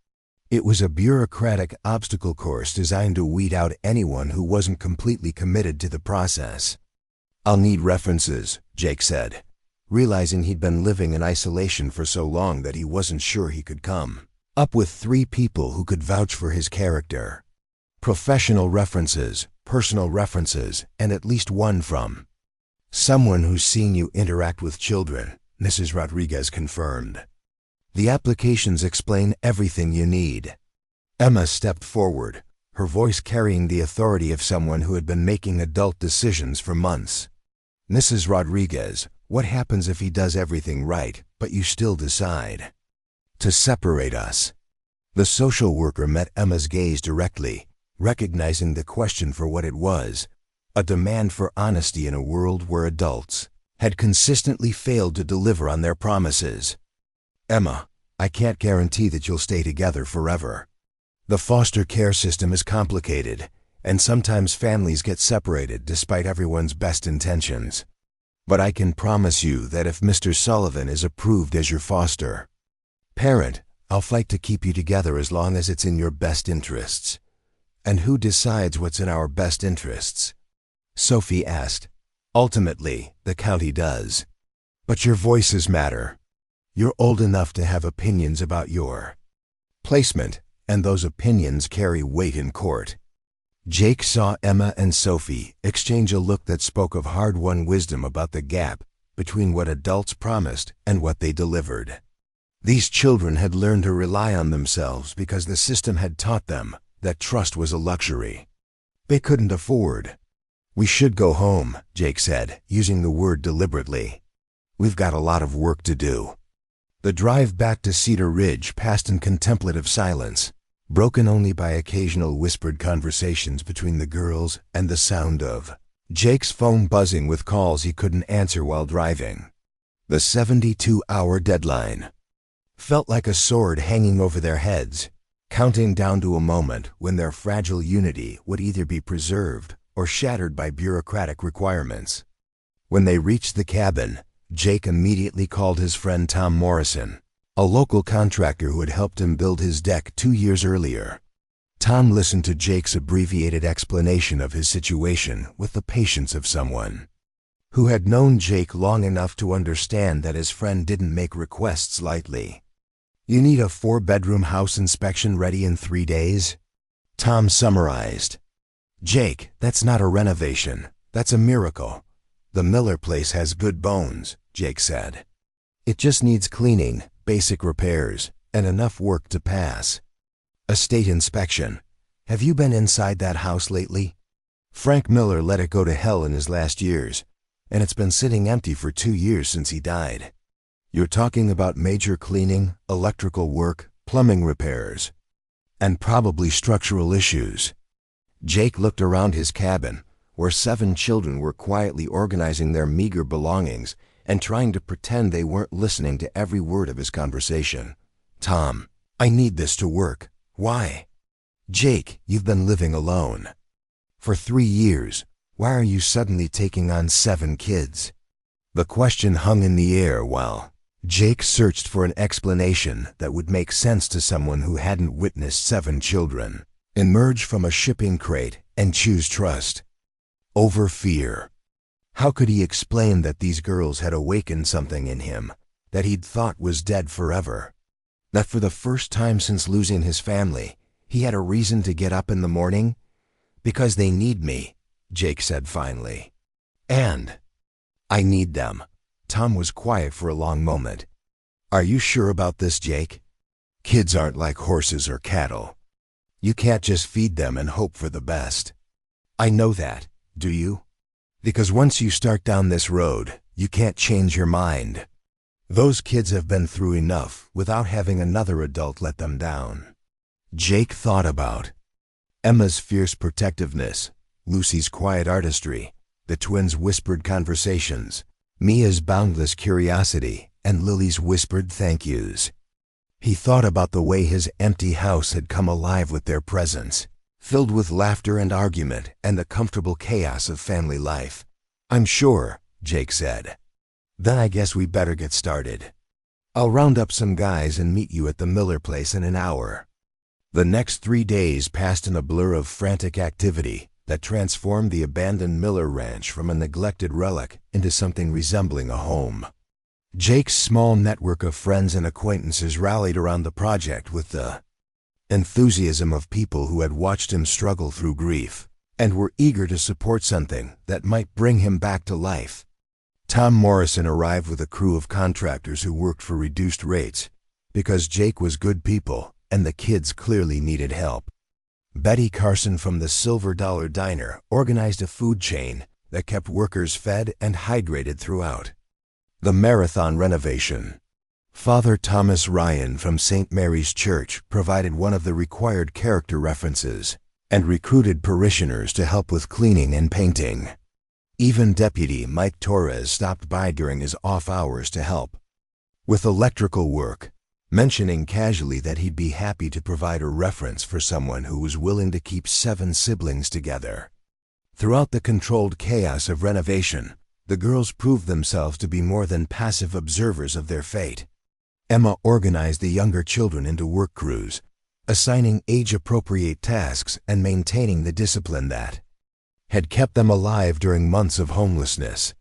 It was a bureaucratic obstacle course designed to weed out anyone who wasn't completely committed to the process. "I'll need references," Jake said, realizing he'd been living in isolation for so long that he wasn't sure he could come up with 3 people who could vouch for his character. Professional references, personal references, and at least one from someone who's seen you interact with children, Mrs. Rodriguez confirmed. "The applications explain everything you need." Emma stepped forward, her voice carrying the authority of someone who had been making adult decisions for months. "Mrs. Rodriguez, what happens if he does everything right, but you still decide to separate us?" The social worker met Emma's gaze directly, recognizing the question for what it was, a demand for honesty in a world where adults had consistently failed to deliver on their promises. "Emma, I can't guarantee that you'll stay together forever. The foster care system is complicated, and sometimes families get separated despite everyone's best intentions. But I can promise you that if Mr. Sullivan is approved as your foster parent, I'll fight to keep you together as long as it's in your best interests." "And who decides what's in our best interests?" Sophie asked. "Ultimately, the county does. But your voices matter. You're old enough to have opinions about your placement, and those opinions carry weight in court." Jake saw Emma and Sophie exchange a look that spoke of hard-won wisdom about the gap between what adults promised and what they delivered. These children had learned to rely on themselves because the system had taught them that trust was a luxury they couldn't afford. "We should go home," Jake said, using the word deliberately. "We've got a lot of work to do." The drive back to Cedar Ridge passed in contemplative silence, broken only by occasional whispered conversations between the girls and the sound of Jake's phone buzzing with calls he couldn't answer while driving. The 72-hour deadline felt like a sword hanging over their heads, counting down to a moment when their fragile unity would either be preserved or shattered by bureaucratic requirements. When they reached the cabin, Jake immediately called his friend Tom Morrison, a local contractor who had helped him build his deck 2 years earlier. Tom listened to Jake's abbreviated explanation of his situation with the patience of someone who had known Jake long enough to understand that his friend didn't make requests lightly. "You need a 4-bedroom house inspection ready in 3 days?" Tom summarized. "Jake, that's not a renovation. That's a miracle. The Miller place has good bones," Jake said. "It just needs cleaning, basic repairs, and enough work to pass." "A state inspection. Have you been inside that house lately? Frank Miller let it go to hell in his last years, and it's been sitting empty for 2 years since he died. You're talking about major cleaning, electrical work, plumbing repairs, and probably structural issues." Jake looked around his cabin, where 7 children were quietly organizing their meager belongings and trying to pretend they weren't listening to every word of his conversation. "Tom, I need this to work. Why?" "Jake, you've been living alone for 3 years. Why are you suddenly taking on 7 kids?" The question hung in the air while Jake searched for an explanation that would make sense to someone who hadn't witnessed 7 children emerge from a shipping crate and choose trust over fear. How could he explain that these girls had awakened something in him that he'd thought was dead forever? That for the first time since losing his family, he had a reason to get up in the morning? "Because they need me," Jake said finally. "And I need them." Tom was quiet for a long moment. "Are you sure about this, Jake? Kids aren't like horses or cattle. You can't just feed them and hope for the best." "I know that. Do you? Because once you start down this road, you can't change your mind. Those kids have been through enough without having another adult let them down." Jake thought about Emma's fierce protectiveness, Lucy's quiet artistry, the twins' whispered conversations, Mia's boundless curiosity, and Lily's whispered thank yous. He thought about the way his empty house had come alive with their presence, filled with laughter and argument and the comfortable chaos of family life. "I'm sure," Jake said. "Then I guess we better get started. I'll round up some guys and meet you at the Miller place in an hour." The next 3 days passed in a blur of frantic activity that transformed the abandoned Miller ranch from a neglected relic into something resembling a home. Jake's small network of friends and acquaintances rallied around the project with the enthusiasm of people who had watched him struggle through grief and were eager to support something that might bring him back to life. Tom Morrison arrived with a crew of contractors who worked for reduced rates because Jake was good people and the kids clearly needed help. Betty Carson from the Silver Dollar Diner organized a food chain that kept workers fed and hydrated throughout the marathon renovation. Father Thomas Ryan from St. Mary's Church provided one of the required character references and recruited parishioners to help with cleaning and painting. Even Deputy Mike Torres stopped by during his off hours to help with electrical work, mentioning casually that he'd be happy to provide a reference for someone who was willing to keep 7 siblings together. Throughout the controlled chaos of renovation, the girls proved themselves to be more than passive observers of their fate. Emma organized the younger children into work crews, assigning age-appropriate tasks and maintaining the discipline that had kept them alive during months of homelessness.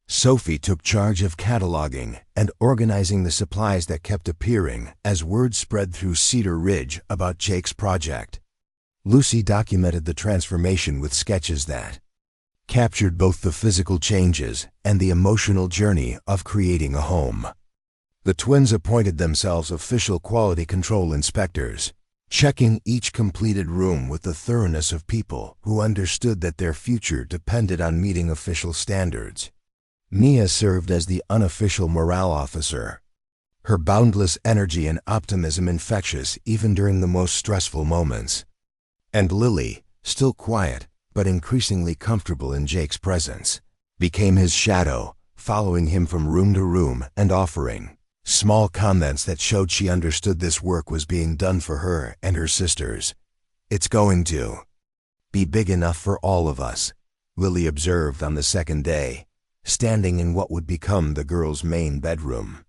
Sophie took charge of cataloging and organizing the supplies that kept appearing as word spread through Cedar Ridge about Jake's project. Lucy documented the transformation with sketches that captured both the physical changes and the emotional journey of creating a home. The twins appointed themselves official quality control inspectors, checking each completed room with the thoroughness of people who understood that their future depended on meeting official standards. Mia served as the unofficial morale officer, her boundless energy and optimism infectious even during the most stressful moments. And Lily, still quiet but increasingly comfortable in Jake's presence, became his shadow, following him from room to room and offering small comments that showed she understood this work was being done for her and her sisters. "It's going to be big enough for all of us," Lily observed on the second day, standing in what would become the girls' main bedroom.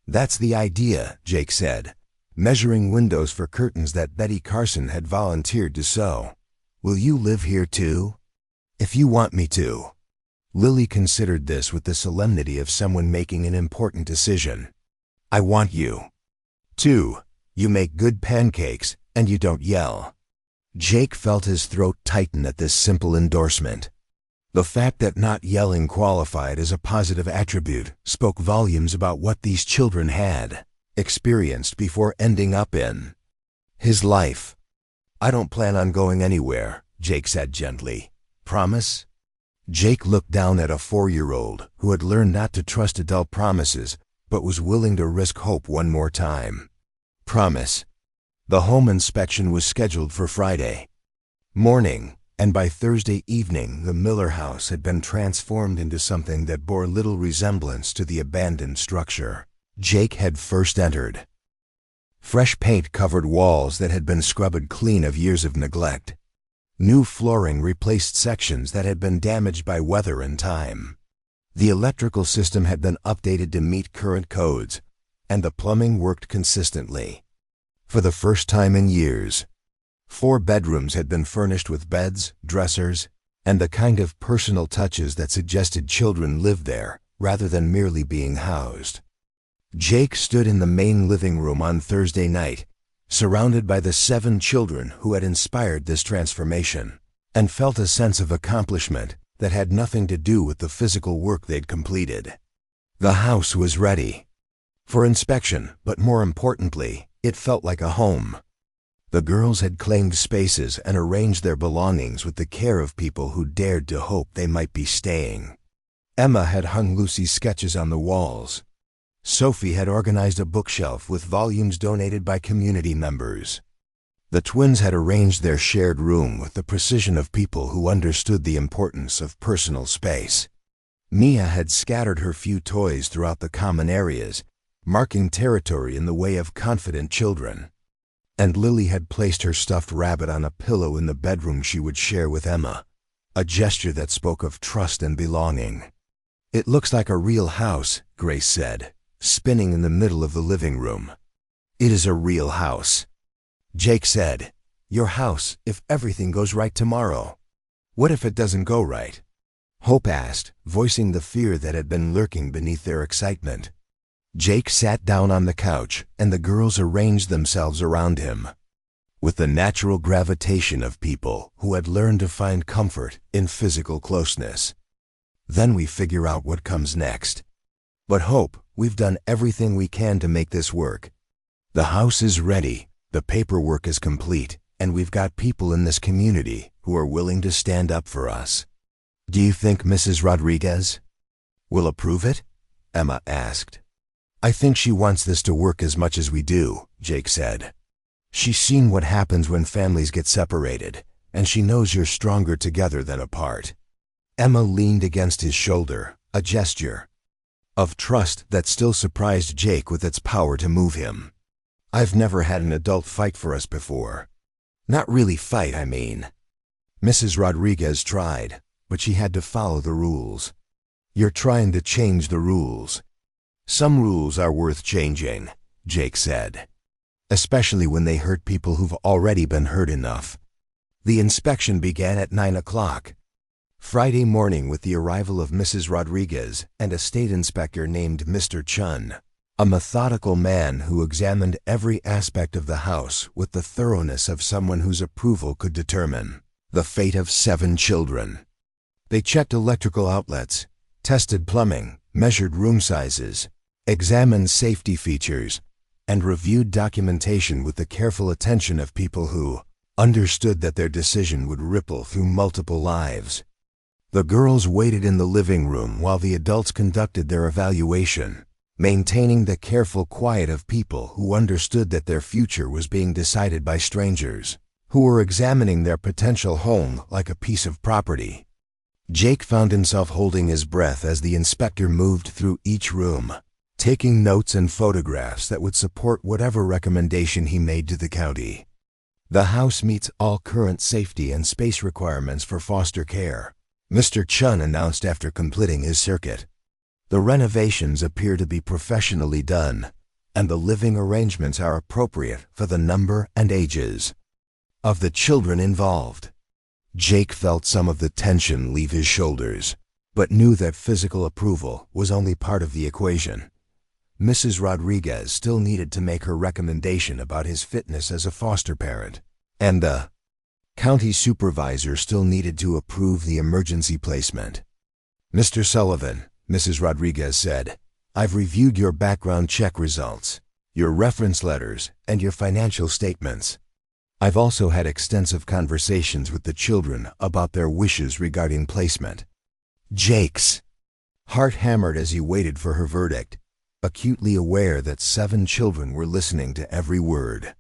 "That's the idea," Jake said, measuring windows for curtains that Betty Carson had volunteered to sew. "Will you live here too?" "If you want me to." Lily considered this with the solemnity of someone making an important decision. "I want you to. You make good pancakes, and you don't yell." Jake felt his throat tighten at this simple endorsement. The fact that not yelling qualified as a positive attribute spoke volumes about what these children had experienced before ending up in his life. "I don't plan on going anywhere," Jake said gently. "Promise?" Jake looked down at a 4-year-old who had learned not to trust adult promises but was willing to risk hope one more time. "Promise." The home inspection was scheduled for Friday morning, and by Thursday evening the Miller house had been transformed into something that bore little resemblance to the abandoned structure Jake had first entered. Fresh paint covered walls that had been scrubbed clean of years of neglect. New flooring replaced sections that had been damaged by weather and time. The electrical system had been updated to meet current codes, and the plumbing worked consistently. For the first time in years, 4 bedrooms had been furnished with beds, dressers, and the kind of personal touches that suggested children lived there rather than merely being housed. Jake stood in the main living room on Thursday night, surrounded by the 7 children who had inspired this transformation, and felt a sense of accomplishment that had nothing to do with the physical work they'd completed. The house was ready for inspection, but more importantly, it felt like a home. The girls had claimed spaces and arranged their belongings with the care of people who dared to hope they might be staying. Emma had hung Lucy's sketches on the walls. Sophie had organized a bookshelf with volumes donated by community members. The twins had arranged their shared room with the precision of people who understood the importance of personal space. Mia had scattered her few toys throughout the common areas, marking territory in the way of confident children. And Lily had placed her stuffed rabbit on a pillow in the bedroom she would share with Emma, a gesture that spoke of trust and belonging. "It looks like a real house," Grace said, spinning in the middle of the living room. "It is a real house." Jake said, "Your house if everything goes right tomorrow." "What if it doesn't go right?" Hope asked, voicing the fear that had been lurking beneath their excitement. Jake sat down on the couch, and the girls arranged themselves around him, with the natural gravitation of people who had learned to find comfort in physical closeness. "Then we figure out what comes next. But Hope, we've done everything we can to make this work. The house is ready, the paperwork is complete, and we've got people in this community who are willing to stand up for us. Do you think Mrs. Rodriguez will approve it?" Emma asked. "I think she wants this to work as much as we do," Jake said. "She's seen what happens when families get separated, and she knows you're stronger together than apart." Emma leaned against his shoulder, a gesture of trust that still surprised Jake with its power to move him. "I've never had an adult fight for us before. Not really fight, I mean. Mrs. Rodriguez tried, but she had to follow the rules. You're trying to change the rules." "Some rules are worth changing," Jake said, "especially when they hurt people who've already been hurt enough." The inspection began at 9 o'clock. Friday morning with the arrival of Mrs. Rodriguez and a state inspector named Mr. Chun, a methodical man who examined every aspect of the house with the thoroughness of someone whose approval could determine the fate of 7 children. They checked electrical outlets, tested plumbing, measured room sizes, examined safety features, and reviewed documentation with the careful attention of people who understood that their decision would ripple through multiple lives. The girls waited in the living room while the adults conducted their evaluation, maintaining the careful quiet of people who understood that their future was being decided by strangers who were examining their potential home like a piece of property. Jake found himself holding his breath as the inspector moved through each room, taking notes and photographs that would support whatever recommendation he made to the county. The house meets all current safety and space requirements for foster care, Mr. Chun announced after completing his circuit. The renovations appear to be professionally done, and the living arrangements are appropriate for the number and ages of the children involved. Jake felt some of the tension leave his shoulders, but knew that physical approval was only part of the equation. Mrs. Rodriguez still needed to make her recommendation about his fitness as a foster parent, and the county supervisor still needed to approve the emergency placement. "Mr. Sullivan," Mrs. Rodriguez said, "I've reviewed your background check results, your reference letters, and your financial statements. I've also had extensive conversations with the children about their wishes regarding placement." Jake's heart hammered as he waited for her verdict, acutely aware that 7 children were listening to every word.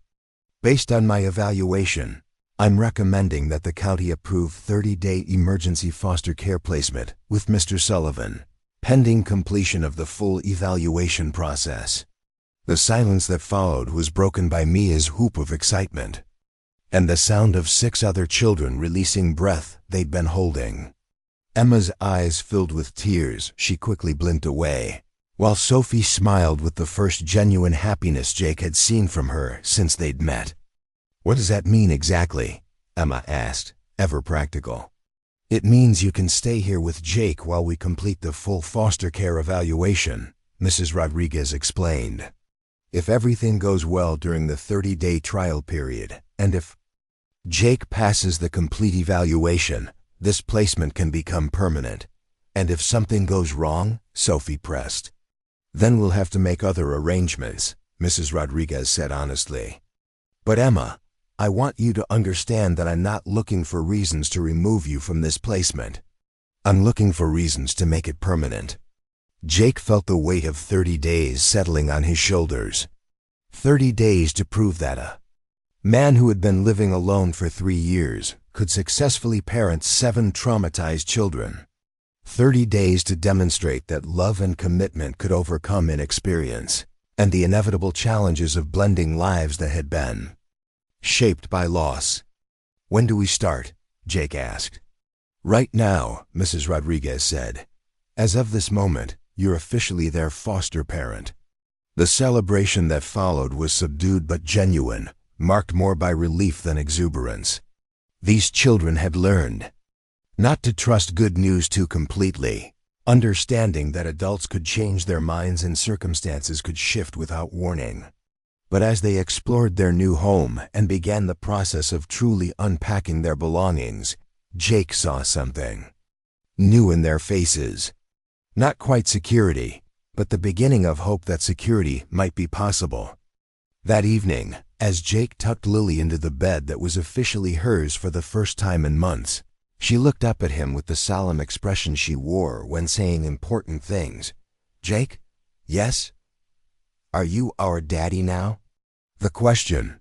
"Based on my evaluation, I'm recommending that the county approve 30-day emergency foster care placement with Mr. Sullivan, pending completion of the full evaluation process." The silence that followed was broken by Mia's whoop of excitement, and the sound of 6 other children releasing breath they'd been holding. Emma's eyes filled with tears. She quickly blinked away, while Sophie smiled with the first genuine happiness Jake had seen from her since they'd met. "What does that mean exactly?" Emma asked, ever practical. "It means you can stay here with Jake while we complete the full foster care evaluation," Mrs. Rodriguez explained. "If everything goes well during the 30-day trial period, and if Jake passes the complete evaluation, this placement can become permanent. And if something goes wrong," Sophie pressed, "then we'll have to make other arrangements," Mrs. Rodriguez said honestly. "But Emma, I want you to understand that I'm not looking for reasons to remove you from this placement. I'm looking for reasons to make it permanent." Jake felt the weight of 30 days settling on his shoulders. 30 days to prove that a man who had been living alone for 3 years could successfully parent 7 traumatized children. 30 days to demonstrate that love and commitment could overcome inexperience and the inevitable challenges of blending lives that had been shaped by loss. "When do we start?" Jake asked. "Right now," Mrs. Rodriguez said. "As of this moment, you're officially their foster parent." The celebration that followed was subdued but genuine, marked more by relief than exuberance. These children had learned not to trust good news too completely, understanding that adults could change their minds and circumstances could shift without warning. But as they explored their new home and began the process of truly unpacking their belongings, Jake saw something new in their faces. Not quite security, but the beginning of hope that security might be possible. That evening, as Jake tucked Lily into the bed that was officially hers for the first time in months, she looked up at him with the solemn expression she wore when saying important things. "Jake? Yes? Are you our daddy now?" The question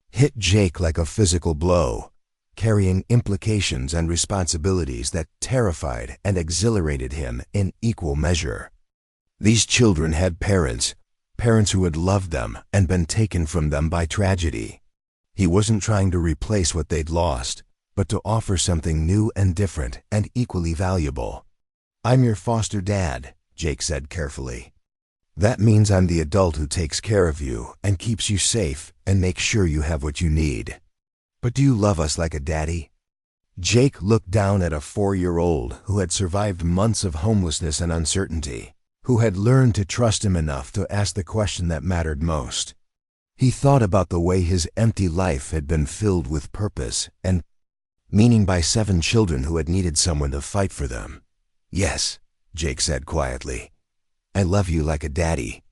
hit Jake like a physical blow, carrying implications and responsibilities that terrified and exhilarated him in equal measure. These children had parents who had loved them and been taken from them by tragedy. He wasn't trying to replace what they'd lost, but to offer something new and different and equally valuable. "I'm your foster dad," Jake said carefully. "That means I'm the adult who takes care of you and keeps you safe and makes sure you have what you need. But do you love us like a daddy?" Jake looked down at a 4-year-old who had survived months of homelessness and uncertainty, who had learned to trust him enough to ask the question that mattered most. He thought about the way his empty life had been filled with purpose and meaning by 7 children who had needed someone to fight for them. "Yes," Jake said quietly. "I love you like a daddy."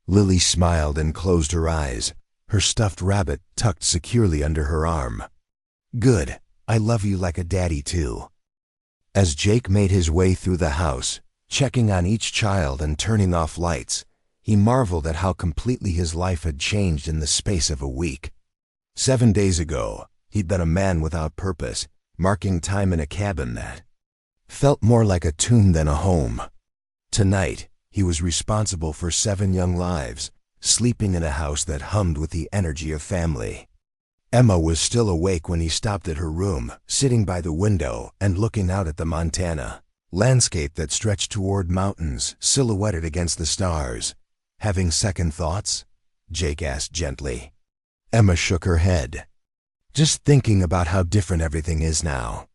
Lily smiled and closed her eyes, her stuffed rabbit tucked securely under her arm. "Good, I love you like a daddy too." As Jake made his way through the house, checking on each child and turning off lights, he marveled at how completely his life had changed in the space of a week. 7 days ago, He'd been a man without purpose, marking time in a cabin that felt more like a tomb than a home. Tonight, he was responsible for 7 young lives, sleeping in a house that hummed with the energy of family. Emma was still awake when he stopped at her room, sitting by the window and looking out at the Montana landscape that stretched toward mountains silhouetted against the stars. "Having second thoughts?" Jake asked gently. Emma shook her head. "Just thinking about how different everything is now.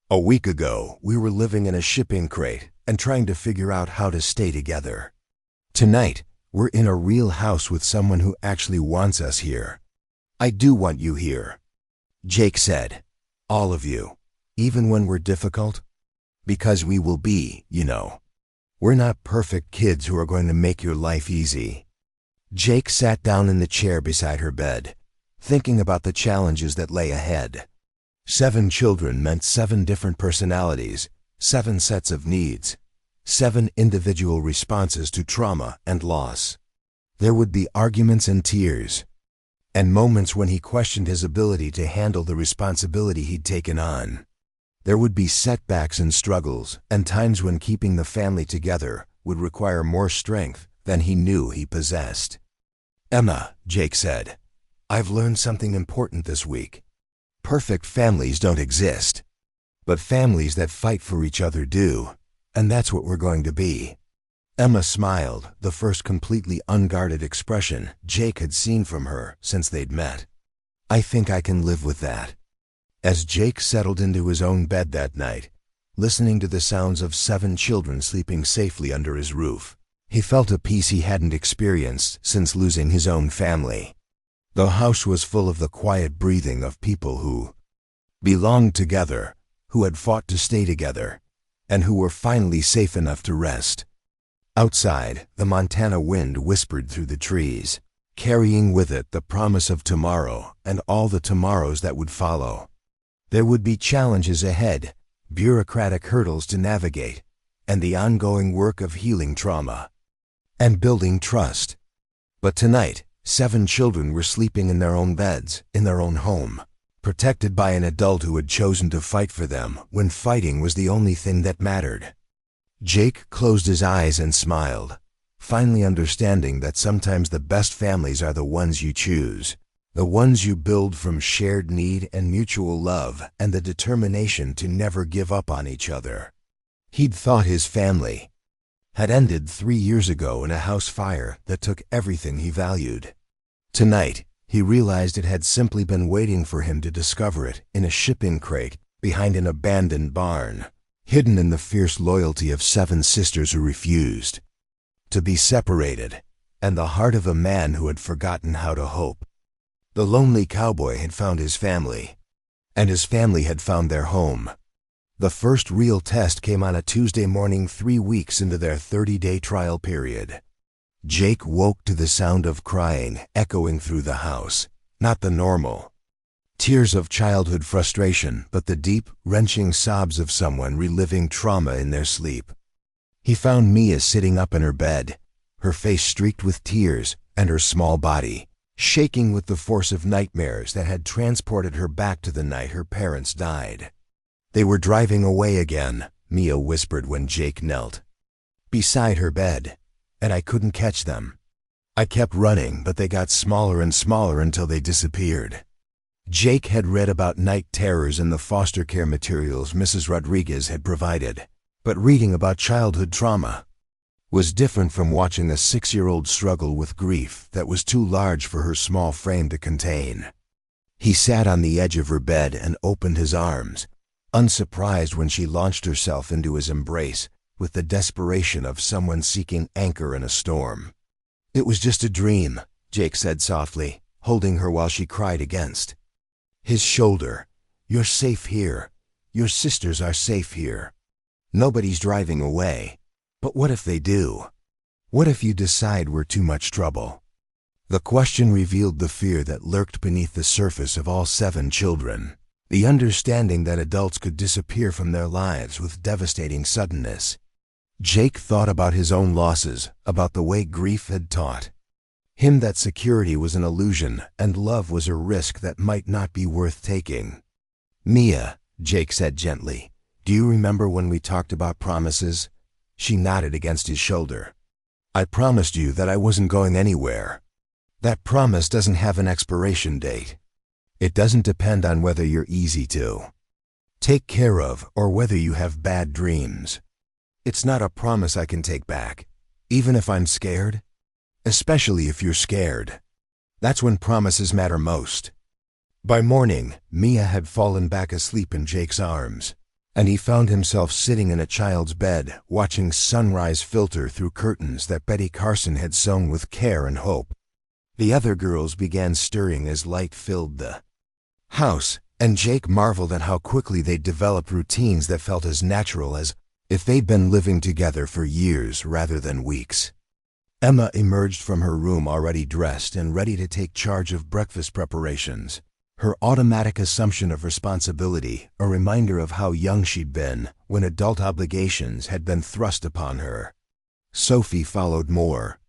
A week ago, we were living in a shipping crate and trying to figure out how to stay together. Tonight, we're in a real house with someone who actually wants us here. I do want you here," Jake said. "All of you, even when we're difficult. Because we will be, you know. We're not perfect kids who are going to make your life easy." Jake sat down in the chair beside her bed, thinking about the challenges that lay ahead. 7 children meant 7 different personalities, 7 sets of needs, 7 individual responses to trauma and loss. There would be arguments and tears, and moments when he questioned his ability to handle the responsibility he'd taken on. There would be setbacks and struggles, and times when keeping the family together would require more strength than he knew he possessed. "Emma," Jake said, "I've learned something important this week. Perfect families don't exist, but families that fight for each other do, and that's what we're going to be." Emma smiled, the first completely unguarded expression Jake had seen from her since they'd met. "I think I can live with that." As Jake settled into his own bed that night, listening to the sounds of 7 children sleeping safely under his roof, he felt a peace he hadn't experienced since losing his own family. The house was full of the quiet breathing of people who belonged together, who had fought to stay together, and who were finally safe enough to rest. Outside, the Montana wind whispered through the trees, carrying with it the promise of tomorrow and all the tomorrows that would follow. There would be challenges ahead, bureaucratic hurdles to navigate, and the ongoing work of healing trauma and building trust. But tonight, 7 children were sleeping in their own beds, in their own home, protected by an adult who had chosen to fight for them when fighting was the only thing that mattered. Jake closed his eyes and smiled, finally understanding that sometimes the best families are the ones you choose. The ones you build from shared need and mutual love and the determination to never give up on each other. He'd thought his family had ended 3 years ago in a house fire that took everything he valued. Tonight, he realized it had simply been waiting for him to discover it in a shipping crate behind an abandoned barn, hidden in the fierce loyalty of 7 sisters who refused to be separated, and the heart of a man who had forgotten how to hope. The lonely cowboy had found his family, and his family had found their home. The first real test came on a Tuesday morning 3 weeks into their 30-day trial period. Jake woke to the sound of crying echoing through the house, not the normal tears of childhood frustration, but the deep, wrenching sobs of someone reliving trauma in their sleep. He found Mia sitting up in her bed, her face streaked with tears and her small body shaking with the force of nightmares that had transported her back to the night her parents died. "They were driving away again," Mia whispered when Jake knelt beside her bed, "and I couldn't catch them. I kept running, but they got smaller and smaller until they disappeared." Jake had read about night terrors in the foster care materials Mrs. Rodriguez had provided, but reading about childhood trauma was different from watching a 6-year-old struggle with grief that was too large for her small frame to contain. He sat on the edge of her bed and opened his arms, unsurprised when she launched herself into his embrace with the desperation of someone seeking anchor in a storm. "It was just a dream," Jake said softly, holding her while she cried against his shoulder. "You're safe here. Your sisters are safe here. Nobody's driving away. But what if they do? What if you decide we're too much trouble?" The question revealed the fear that lurked beneath the surface of all 7 children, the understanding that adults could disappear from their lives with devastating suddenness. Jake thought about his own losses, about the way grief had taught Him that security was an illusion and love was a risk that might not be worth taking. "Mia," Jake said gently, "do you remember when we talked about promises?" She nodded against his shoulder. "I promised you that I wasn't going anywhere. That promise doesn't have an expiration date. It doesn't depend on whether you're easy to take care of or whether you have bad dreams. It's not a promise I can take back, even if I'm scared. Especially if you're scared. That's when promises matter most." By morning, Mia had fallen back asleep in Jake's arms, and he found himself sitting in a child's bed, watching sunrise filter through curtains that Betty Carson had sewn with care and hope. The other girls began stirring as light filled the house, and Jake marveled at how quickly they'd developed routines that felt as natural as if they'd been living together for years rather than weeks. Emma emerged from her room already dressed and ready to take charge of breakfast preparations, her automatic assumption of responsibility a reminder of how young she'd been when adult obligations had been thrust upon her. Sophie followed more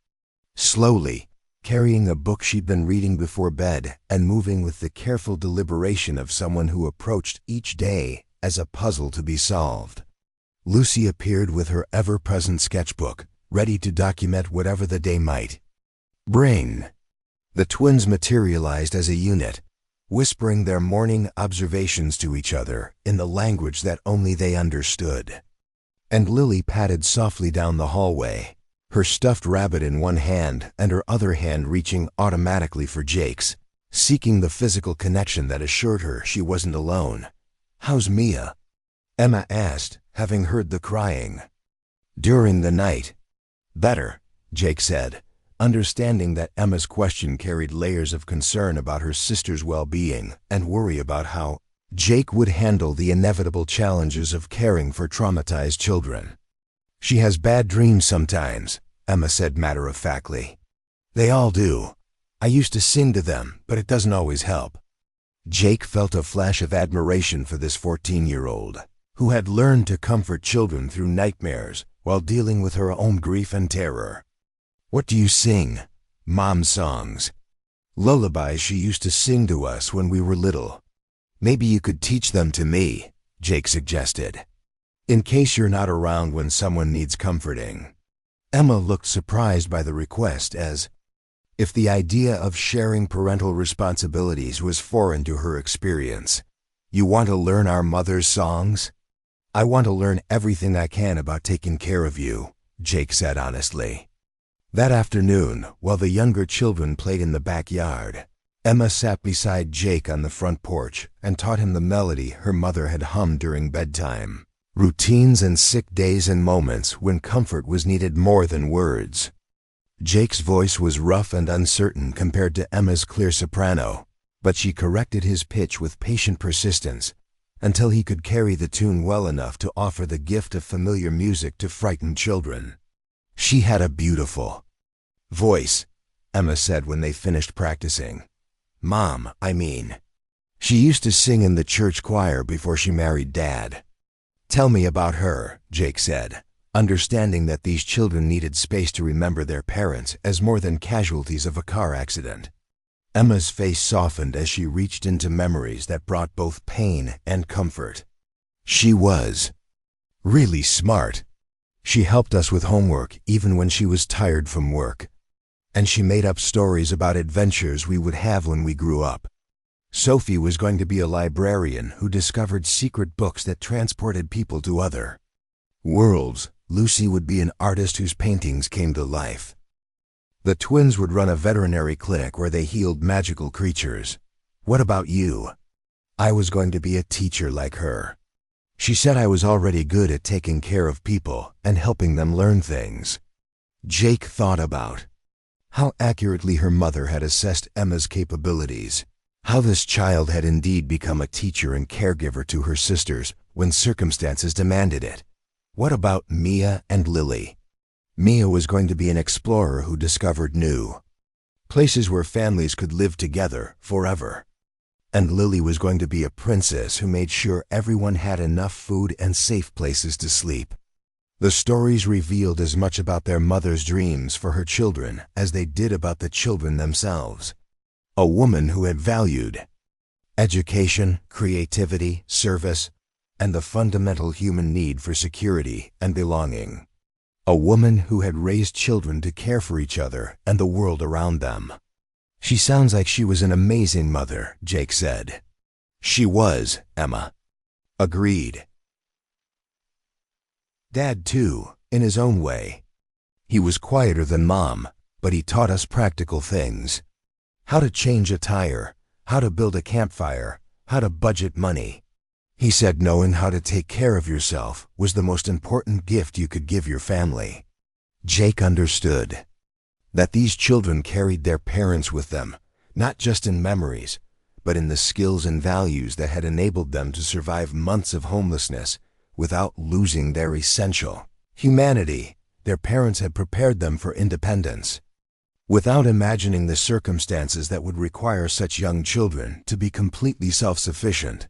slowly, carrying a book she'd been reading before bed and moving with the careful deliberation of someone who approached each day as a puzzle to be solved. Lucy appeared with her ever-present sketchbook, ready to document whatever the day might bring. The twins materialized as a unit, whispering their morning observations to each other in the language that only they understood. And Lily padded softly down the hallway, her stuffed rabbit in one hand and her other hand reaching automatically for Jake's, seeking the physical connection that assured her she wasn't alone. "How's Mia?" Emma asked, having heard the crying during the night. "Better," Jake said, understanding that Emma's question carried layers of concern about her sister's well-being and worry about how Jake would handle the inevitable challenges of caring for traumatized children. "She has bad dreams sometimes," Emma said matter-of-factly. "They all do. I used to sing to them, but it doesn't always help." Jake felt a flash of admiration for this 14-year-old, who had learned to comfort children through nightmares while dealing with her own grief and terror. "What do you sing?" "Mom songs. Lullabies she used to sing to us when we were little. Maybe you could teach them to me," Jake suggested, "in case you're not around when someone needs comforting." Emma looked surprised by the request, as if the idea of sharing parental responsibilities was foreign to her experience. "You want to learn our mother's songs?" "I want to learn everything I can about taking care of you," Jake said honestly. That afternoon, while the younger children played in the backyard, Emma sat beside Jake on the front porch and taught him the melody her mother had hummed during bedtime. Routines and sick days and moments when comfort was needed more than words. Jake's voice was rough and uncertain compared to Emma's clear soprano, but she corrected his pitch with patient persistence until he could carry the tune well enough to offer the gift of familiar music to frightened children. "She had a beautiful voice," Emma said when they finished practicing. "Mom, I mean. She used to sing in the church choir before she married Dad." "Tell me about her," Jake said, understanding that these children needed space to remember their parents as more than casualties of a car accident. Emma's face softened as she reached into memories that brought both pain and comfort. "She was really smart. She helped us with homework even when she was tired from work. And she made up stories about adventures we would have when we grew up. Sophie was going to be a librarian who discovered secret books that transported people to other worlds. Lucy would be an artist whose paintings came to life. The twins would run a veterinary clinic where they healed magical creatures. What about you?" "I was going to be a teacher like her. She said I was already good at taking care of people and helping them learn things." Jake thought about how accurately her mother had assessed Emma's capabilities, how this child had indeed become a teacher and caregiver to her sisters when circumstances demanded it. What about Mia and Lily? Mia was going to be an explorer who discovered new places where families could live together forever. And Lily was going to be a princess who made sure everyone had enough food and safe places to sleep. The stories revealed as much about their mother's dreams for her children as they did about the children themselves. A woman who had valued education, creativity, service, and the fundamental human need for security and belonging. A woman who had raised children to care for each other and the world around them. "She sounds like she was an amazing mother," Jake said. "She was," Emma agreed. Dad, too, in his own way. He was quieter than Mom, but he taught us practical things. How to change a tire, how to build a campfire, how to budget money. He said knowing how to take care of yourself was the most important gift you could give your family. Jake understood that these children carried their parents with them, not just in memories, but in the skills and values that had enabled them to survive months of homelessness without losing their essential humanity. Their parents had prepared them for independence, without imagining the circumstances that would require such young children to be completely self-sufficient.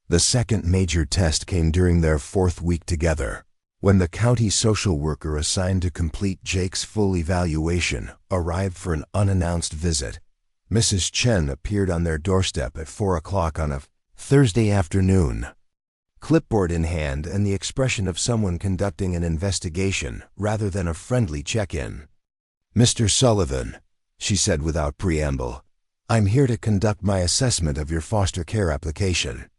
The second major test came during their 4th week together, when the county social worker assigned to complete Jake's full evaluation arrived for an unannounced visit. Mrs. Chen appeared on their doorstep at 4 o'clock on a Thursday afternoon, clipboard in hand and the expression of someone conducting an investigation rather than a friendly check-in. "Mr. Sullivan," she said without preamble, "I'm here to conduct my assessment of your foster care application."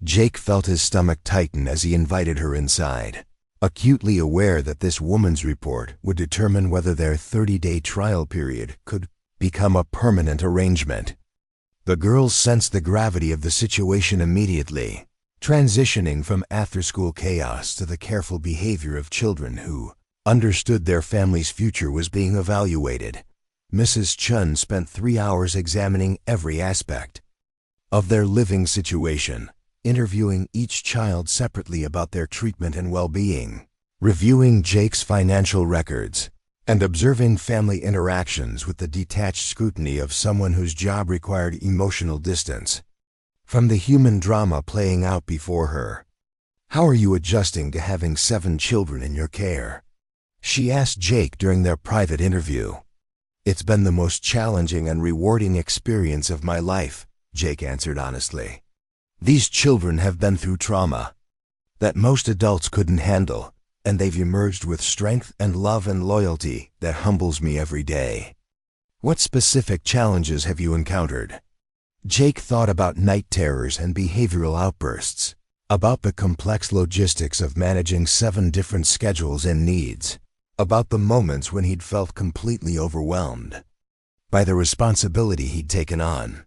Jake felt his stomach tighten as he invited her inside, acutely aware that this woman's report would determine whether their 30-day trial period could become a permanent arrangement. The girls sensed the gravity of the situation immediately, transitioning from after-school chaos to the careful behavior of children who understood their family's future was being evaluated. Mrs. Chun spent 3 hours examining every aspect of their living situation, interviewing each child separately about their treatment and well-being, reviewing Jake's financial records, and observing family interactions with the detached scrutiny of someone whose job required emotional distance from the human drama playing out before her. "How are you adjusting to having 7 children in your care?" she asked Jake during their private interview. "It's been the most challenging and rewarding experience of my life," Jake answered honestly. "These children have been through trauma that most adults couldn't handle, and they've emerged with strength and love and loyalty that humbles me every day." "What specific challenges have you encountered?" Jake thought about night terrors and behavioral outbursts, about the complex logistics of managing 7 different schedules and needs, about the moments when he'd felt completely overwhelmed by the responsibility he'd taken on.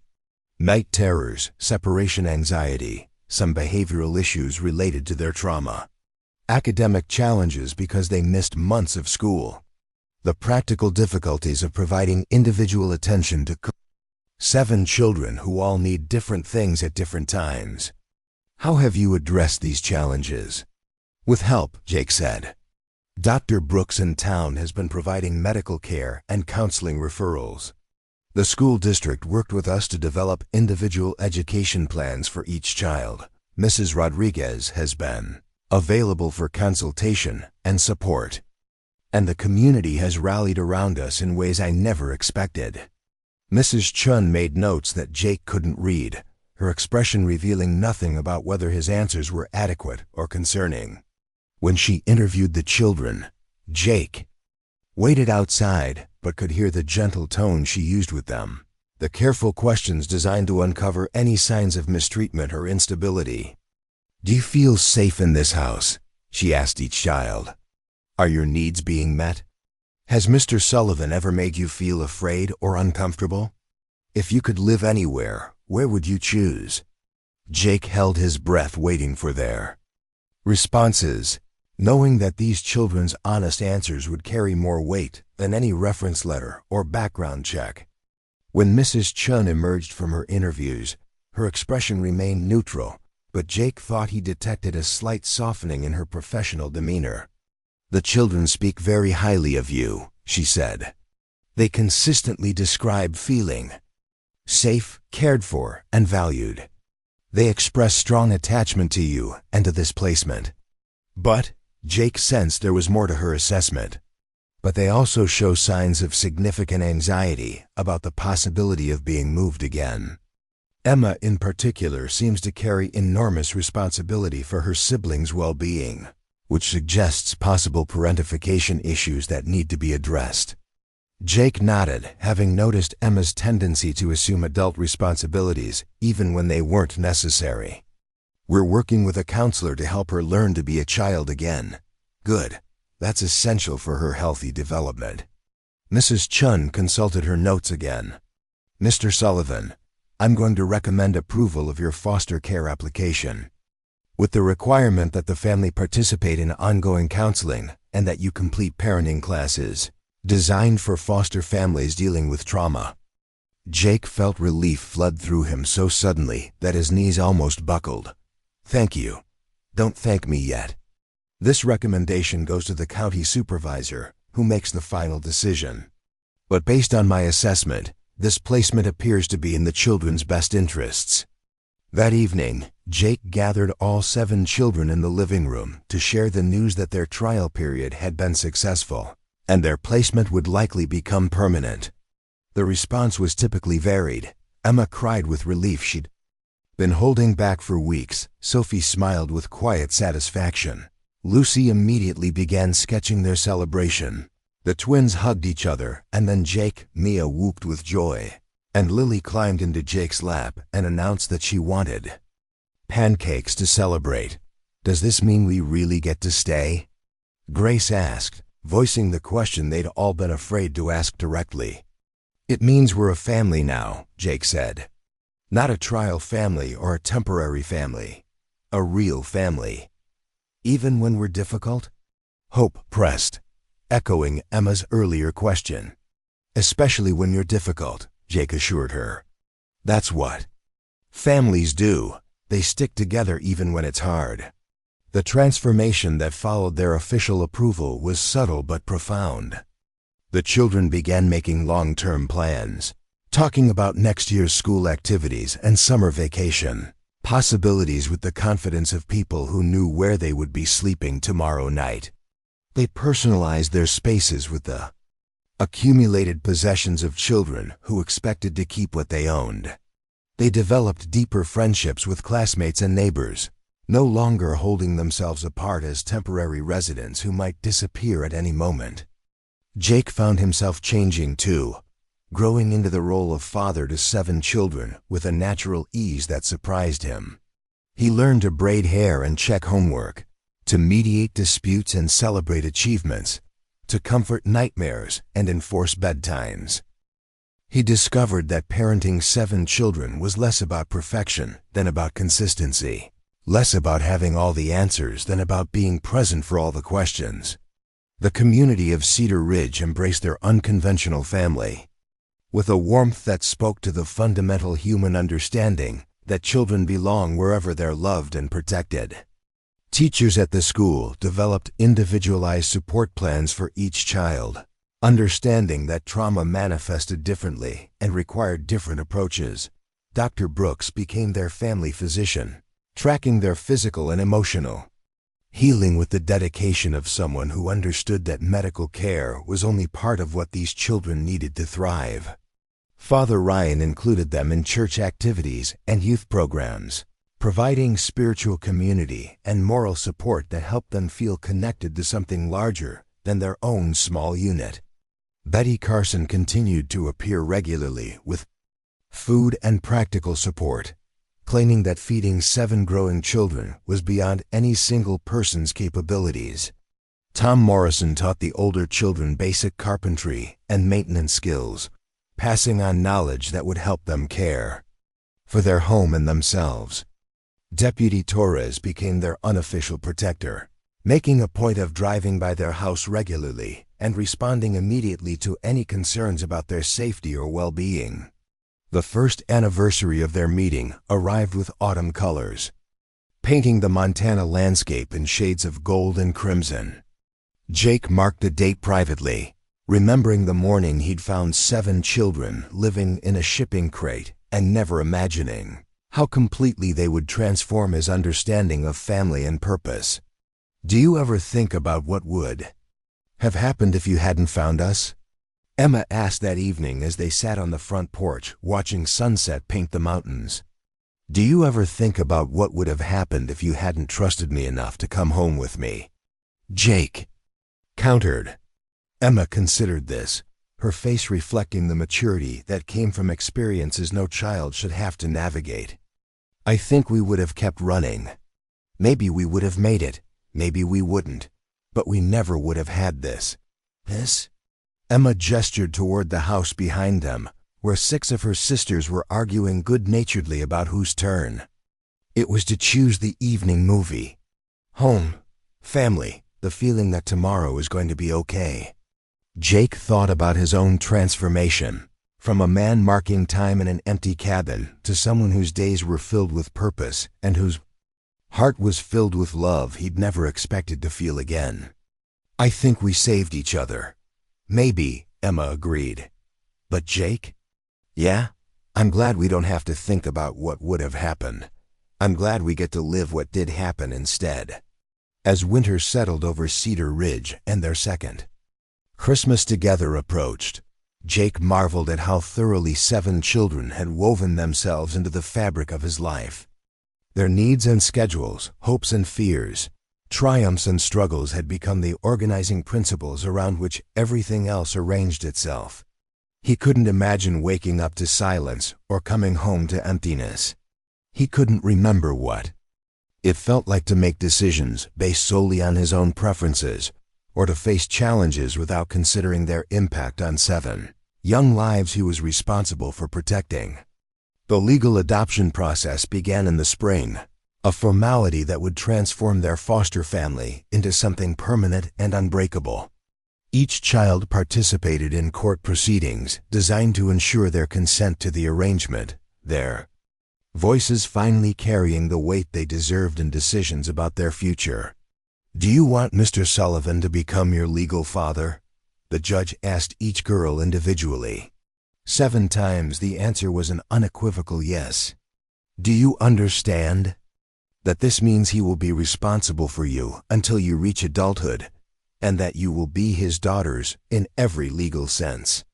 Night terrors, separation anxiety, some behavioral issues related to their trauma, academic challenges because they missed months of school, the practical difficulties of providing individual attention to 7 children who all need different things at different times. "How have you addressed these challenges?" "With help," Jake said. "Dr. Brooks in town has been providing medical care and counseling referrals. The school district worked with us to develop individual education plans for each child. Mrs. Rodriguez has been available for consultation and support. And the community has rallied around us in ways I never expected." Mrs. Chun made notes that Jake couldn't read, her expression revealing nothing about whether his answers were adequate or concerning. When she interviewed the children, Jake waited outside but could hear the gentle tone she used with them, the careful questions designed to uncover any signs of mistreatment or instability. "Do you feel safe in this house?" she asked each child. "Are your needs being met? Has Mr. Sullivan ever made you feel afraid or uncomfortable? If you could live anywhere, where would you choose?" Jake held his breath waiting for their responses, knowing that these children's honest answers would carry more weight than any reference letter or background check. When Mrs. Chun emerged from her interviews, her expression remained neutral, but Jake thought he detected a slight softening in her professional demeanor. "The children speak very highly of you," she said. "They consistently describe feeling safe, cared for, and valued. They express strong attachment to you and to this placement." "But," Jake sensed there was more to her assessment, but they also show signs of significant anxiety about the possibility of being moved again. Emma, in particular, seems to carry enormous responsibility for her siblings' well-being, which suggests possible parentification issues that need to be addressed. Jake nodded, having noticed Emma's tendency to assume adult responsibilities even when they weren't necessary. We're working with a counselor to help her learn to be a child again. Good. That's essential for her healthy development. Mrs. Chun consulted her notes again. Mr. Sullivan, I'm going to recommend approval of your foster care application, with the requirement that the family participate in ongoing counseling and that you complete parenting classes designed for foster families dealing with trauma. Jake felt relief flood through him so suddenly that his knees almost buckled. Thank you. Don't thank me yet. This recommendation goes to the county supervisor, who makes the final decision. But based on my assessment, this placement appears to be in the children's best interests. That evening, Jake gathered all 7 children in the living room to share the news that their trial period had been successful, and their placement would likely become permanent. The response was typically varied. Emma cried with relief she'd been holding back for weeks. Sophie smiled with quiet satisfaction. Lucy immediately began sketching their celebration. The twins hugged each other, and then Mia whooped with joy. And Lily climbed into Jake's lap and announced that she wanted pancakes to celebrate. Does this mean we really get to stay? Grace asked, voicing the question they'd all been afraid to ask directly. It means we're a family now, Jake said. Not a trial family or a temporary family. A real family. Even when we're difficult? Hope pressed, echoing Emma's earlier question. Especially when you're difficult, Jake assured her. That's what families do. They stick together even when it's hard. The transformation that followed their official approval was subtle but profound. The children began making long-term plans, talking about next year's school activities and summer vacation, possibilities with the confidence of people who knew where they would be sleeping tomorrow night. They personalized their spaces with the accumulated possessions of children who expected to keep what they owned. They developed deeper friendships with classmates and neighbors, no longer holding themselves apart as temporary residents who might disappear at any moment. Jake found himself changing too, growing into the role of father to 7 children with a natural ease that surprised him. He learned to braid hair and check homework, to mediate disputes and celebrate achievements, to comfort nightmares and enforce bedtimes. He discovered that parenting 7 children was less about perfection than about consistency, less about having all the answers than about being present for all the questions. The community of Cedar Ridge embraced their unconventional family, with a warmth that spoke to the fundamental human understanding that children belong wherever they're loved and protected. Teachers at the school developed individualized support plans for each child, understanding that trauma manifested differently and required different approaches. Dr. Brooks became their family physician, tracking their physical and emotional healing with the dedication of someone who understood that medical care was only part of what these children needed to thrive. Father Ryan included them in church activities and youth programs, providing spiritual community and moral support that helped them feel connected to something larger than their own small unit. Betty Carson continued to appear regularly with food and practical support, claiming that feeding 7 growing children was beyond any single person's capabilities. Tom Morrison taught the older children basic carpentry and maintenance skills, passing on knowledge that would help them care for their home and themselves. Deputy Torres became their unofficial protector, making a point of driving by their house regularly and responding immediately to any concerns about their safety or well-being. The first anniversary of their meeting arrived with autumn colors, painting the Montana landscape in shades of gold and crimson. Jake marked the date privately, remembering the morning he'd found 7 children living in a shipping crate and never imagining how completely they would transform his understanding of family and purpose. Do you ever think about what would have happened if you hadn't found us? Emma asked that evening as they sat on the front porch watching sunset paint the mountains. Do you ever think about what would have happened if you hadn't trusted me enough to come home with me? Jake countered. Emma considered this, her face reflecting the maturity that came from experiences no child should have to navigate. I think we would have kept running. Maybe we would have made it, maybe we wouldn't, but we never would have had this. This? Emma gestured toward the house behind them, where 6 of her sisters were arguing good-naturedly about whose turn it was to choose the evening movie. Home, family, the feeling that tomorrow is going to be okay. Jake thought about his own transformation, from a man marking time in an empty cabin to someone whose days were filled with purpose and whose heart was filled with love he'd never expected to feel again. I think we saved each other. Maybe, Emma agreed. But Jake? Yeah, I'm glad we don't have to think about what would have happened. I'm glad we get to live what did happen instead. As winter settled over Cedar Ridge and their second Christmas together approached, Jake marveled at how thoroughly 7 children had woven themselves into the fabric of his life. Their needs and schedules, hopes and fears, triumphs and struggles had become the organizing principles around which everything else arranged itself. He couldn't imagine waking up to silence or coming home to emptiness. He couldn't remember what it felt like to make decisions based solely on his own preferences, or to face challenges without considering their impact on 7 young lives he was responsible for protecting. The legal adoption process began in the spring, a formality that would transform their foster family into something permanent and unbreakable. Each child participated in court proceedings designed to ensure their consent to the arrangement, their voices finally carrying the weight they deserved in decisions about their future. Do you want Mr. Sullivan to become your legal father? The judge asked each girl individually. 7 times the answer was an unequivocal yes. Do you understand that this means he will be responsible for you until you reach adulthood, and that you will be his daughters in every legal sense?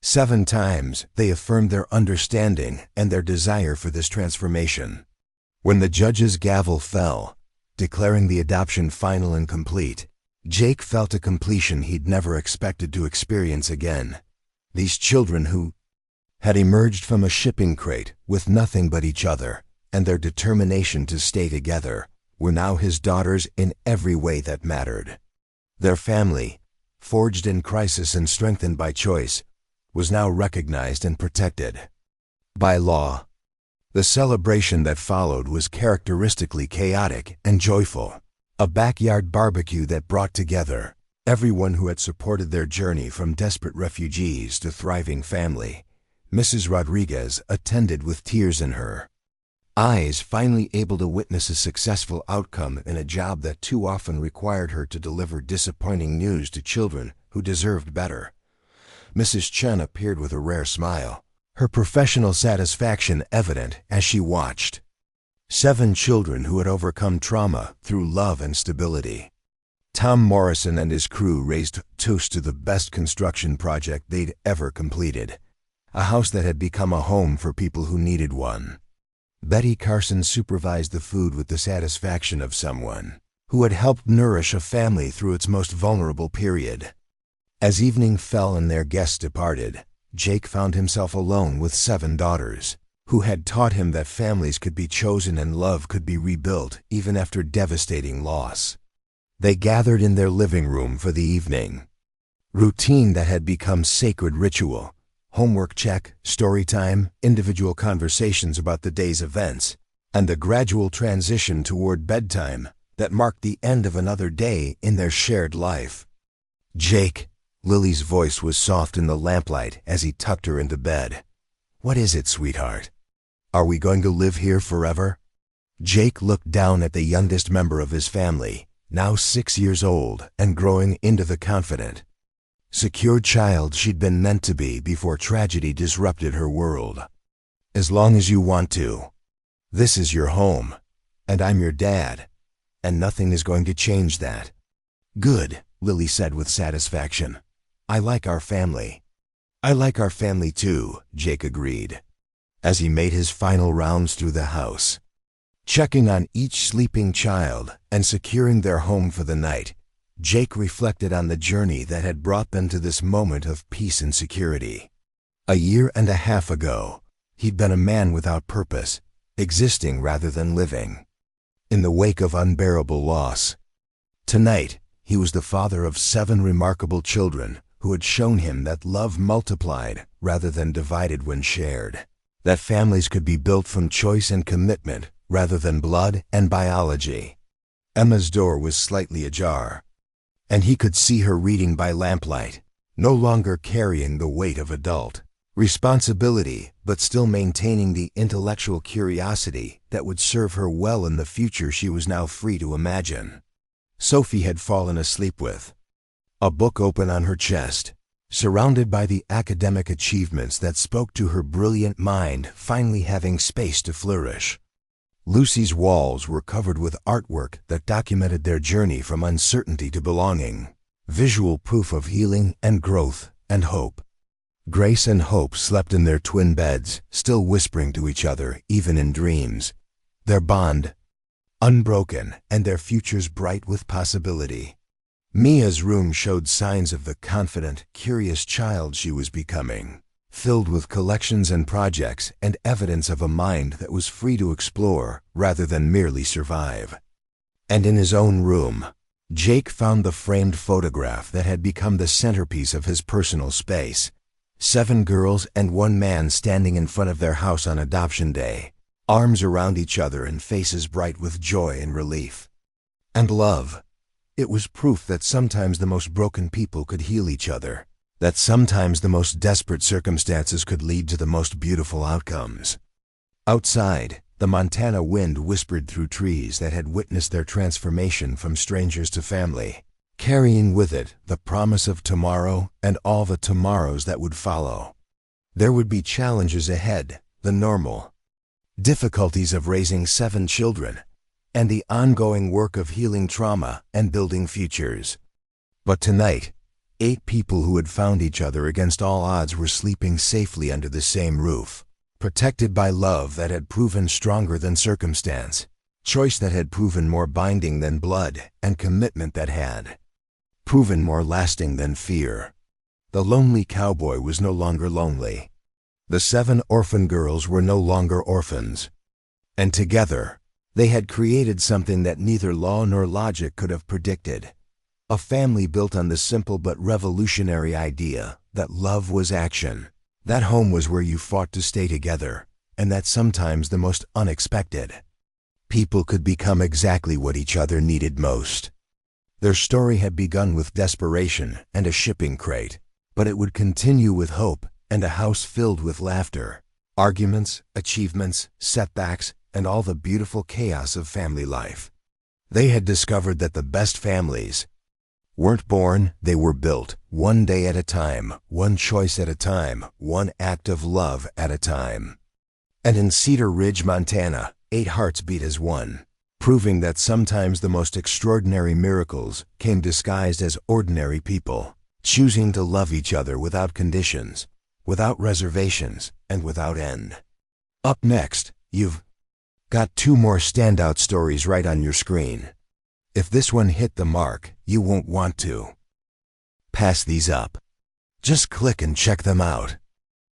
7 times they affirmed their understanding and their desire for this transformation. When the judge's gavel fell, declaring the adoption final and complete, Jake felt a completion he'd never expected to experience again. These children who had emerged from a shipping crate with nothing but each other and their determination to stay together were now his daughters in every way that mattered. Their family, forged in crisis and strengthened by choice, was now recognized and protected by law. The celebration that followed was characteristically chaotic and joyful, a backyard barbecue that brought together everyone who had supported their journey from desperate refugees to thriving family. Mrs. Rodriguez attended with tears in her eyes, finally able to witness a successful outcome in a job that too often required her to deliver disappointing news to children who deserved better. Mrs. Chen appeared with a rare smile, her professional satisfaction evident as she watched 7 children who had overcome trauma through love and stability. Tom Morrison and his crew raised toast to the best construction project they'd ever completed, a house that had become a home for people who needed one. Betty Carson supervised the food with the satisfaction of someone who had helped nourish a family through its most vulnerable period. As evening fell and their guests departed, Jake found himself alone with 7 daughters, who had taught him that families could be chosen and love could be rebuilt even after devastating loss. They gathered in their living room for the evening routine that had become sacred ritual. Homework check, story time, individual conversations about the day's events, and the gradual transition toward bedtime that marked the end of another day in their shared life. Jake, Lily's voice was soft in the lamplight as he tucked her into bed. What is it, sweetheart? Are we going to live here forever? Jake looked down at the youngest member of his family, now 6 years old and growing into the confident, secure child she'd been meant to be before tragedy disrupted her world. As long as you want to. This is your home, and I'm your dad. and nothing is going to change that. Good, Lily said with satisfaction. I like our family. I like our family too, Jake agreed, as he made his final rounds through the house. Checking on each sleeping child and securing their home for the night, Jake reflected on the journey that had brought them to this moment of peace and security. A year and a half ago, he'd been a man without purpose, existing rather than living, in the wake of unbearable loss. Tonight, he was the father of 7 remarkable children who had shown him that love multiplied rather than divided when shared, that families could be built from choice and commitment rather than blood and biology. Emma's door was slightly ajar, and he could see her reading by lamplight, no longer carrying the weight of adult responsibility, but still maintaining the intellectual curiosity that would serve her well in the future she was now free to imagine. Sophie had fallen asleep with a book open on her chest, surrounded by the academic achievements that spoke to her brilliant mind finally having space to flourish. Lucy's walls were covered with artwork that documented their journey from uncertainty to belonging, visual proof of healing and growth and hope. Grace and Hope slept in their twin beds, still whispering to each other even in dreams, their bond unbroken and their futures bright with possibility. Mia's room showed signs of the confident, curious child she was becoming, filled with collections and projects and evidence of a mind that was free to explore rather than merely survive. And in his own room, Jake found the framed photograph that had become the centerpiece of his personal space. 7 girls and 1 man standing in front of their house on adoption day, arms around each other and faces bright with joy and relief. And love. It was proof that sometimes the most broken people could heal each other, that sometimes the most desperate circumstances could lead to the most beautiful outcomes. Outside, the Montana wind whispered through trees that had witnessed their transformation from strangers to family, carrying with it the promise of tomorrow and all the tomorrows that would follow. There would be challenges ahead, the normal difficulties of raising 7 children, and the ongoing work of healing trauma and building futures. But tonight, 8 people who had found each other against all odds were sleeping safely under the same roof, protected by love that had proven stronger than circumstance, choice that had proven more binding than blood, and commitment that had proven more lasting than fear. The lonely cowboy was no longer lonely. The 7 orphan girls were no longer orphans. And together, they had created something that neither law nor logic could have predicted. A family built on the simple but revolutionary idea that love was action, that home was where you fought to stay together, and that sometimes the most unexpected people could become exactly what each other needed most. Their story had begun with desperation and a shipping crate, but it would continue with hope and a house filled with laughter, arguments, achievements, setbacks, and all the beautiful chaos of family life. They had discovered that the best families weren't born, they were built, one day at a time, one choice at a time, one act of love at a time. And in Cedar Ridge, Montana, 8 hearts beat as one, proving that sometimes the most extraordinary miracles came disguised as ordinary people, choosing to love each other without conditions, without reservations, and without end. Up next, you've got 2 more standout stories right on your screen. If this one hit the mark, you won't want to pass these up. Just click and check them out.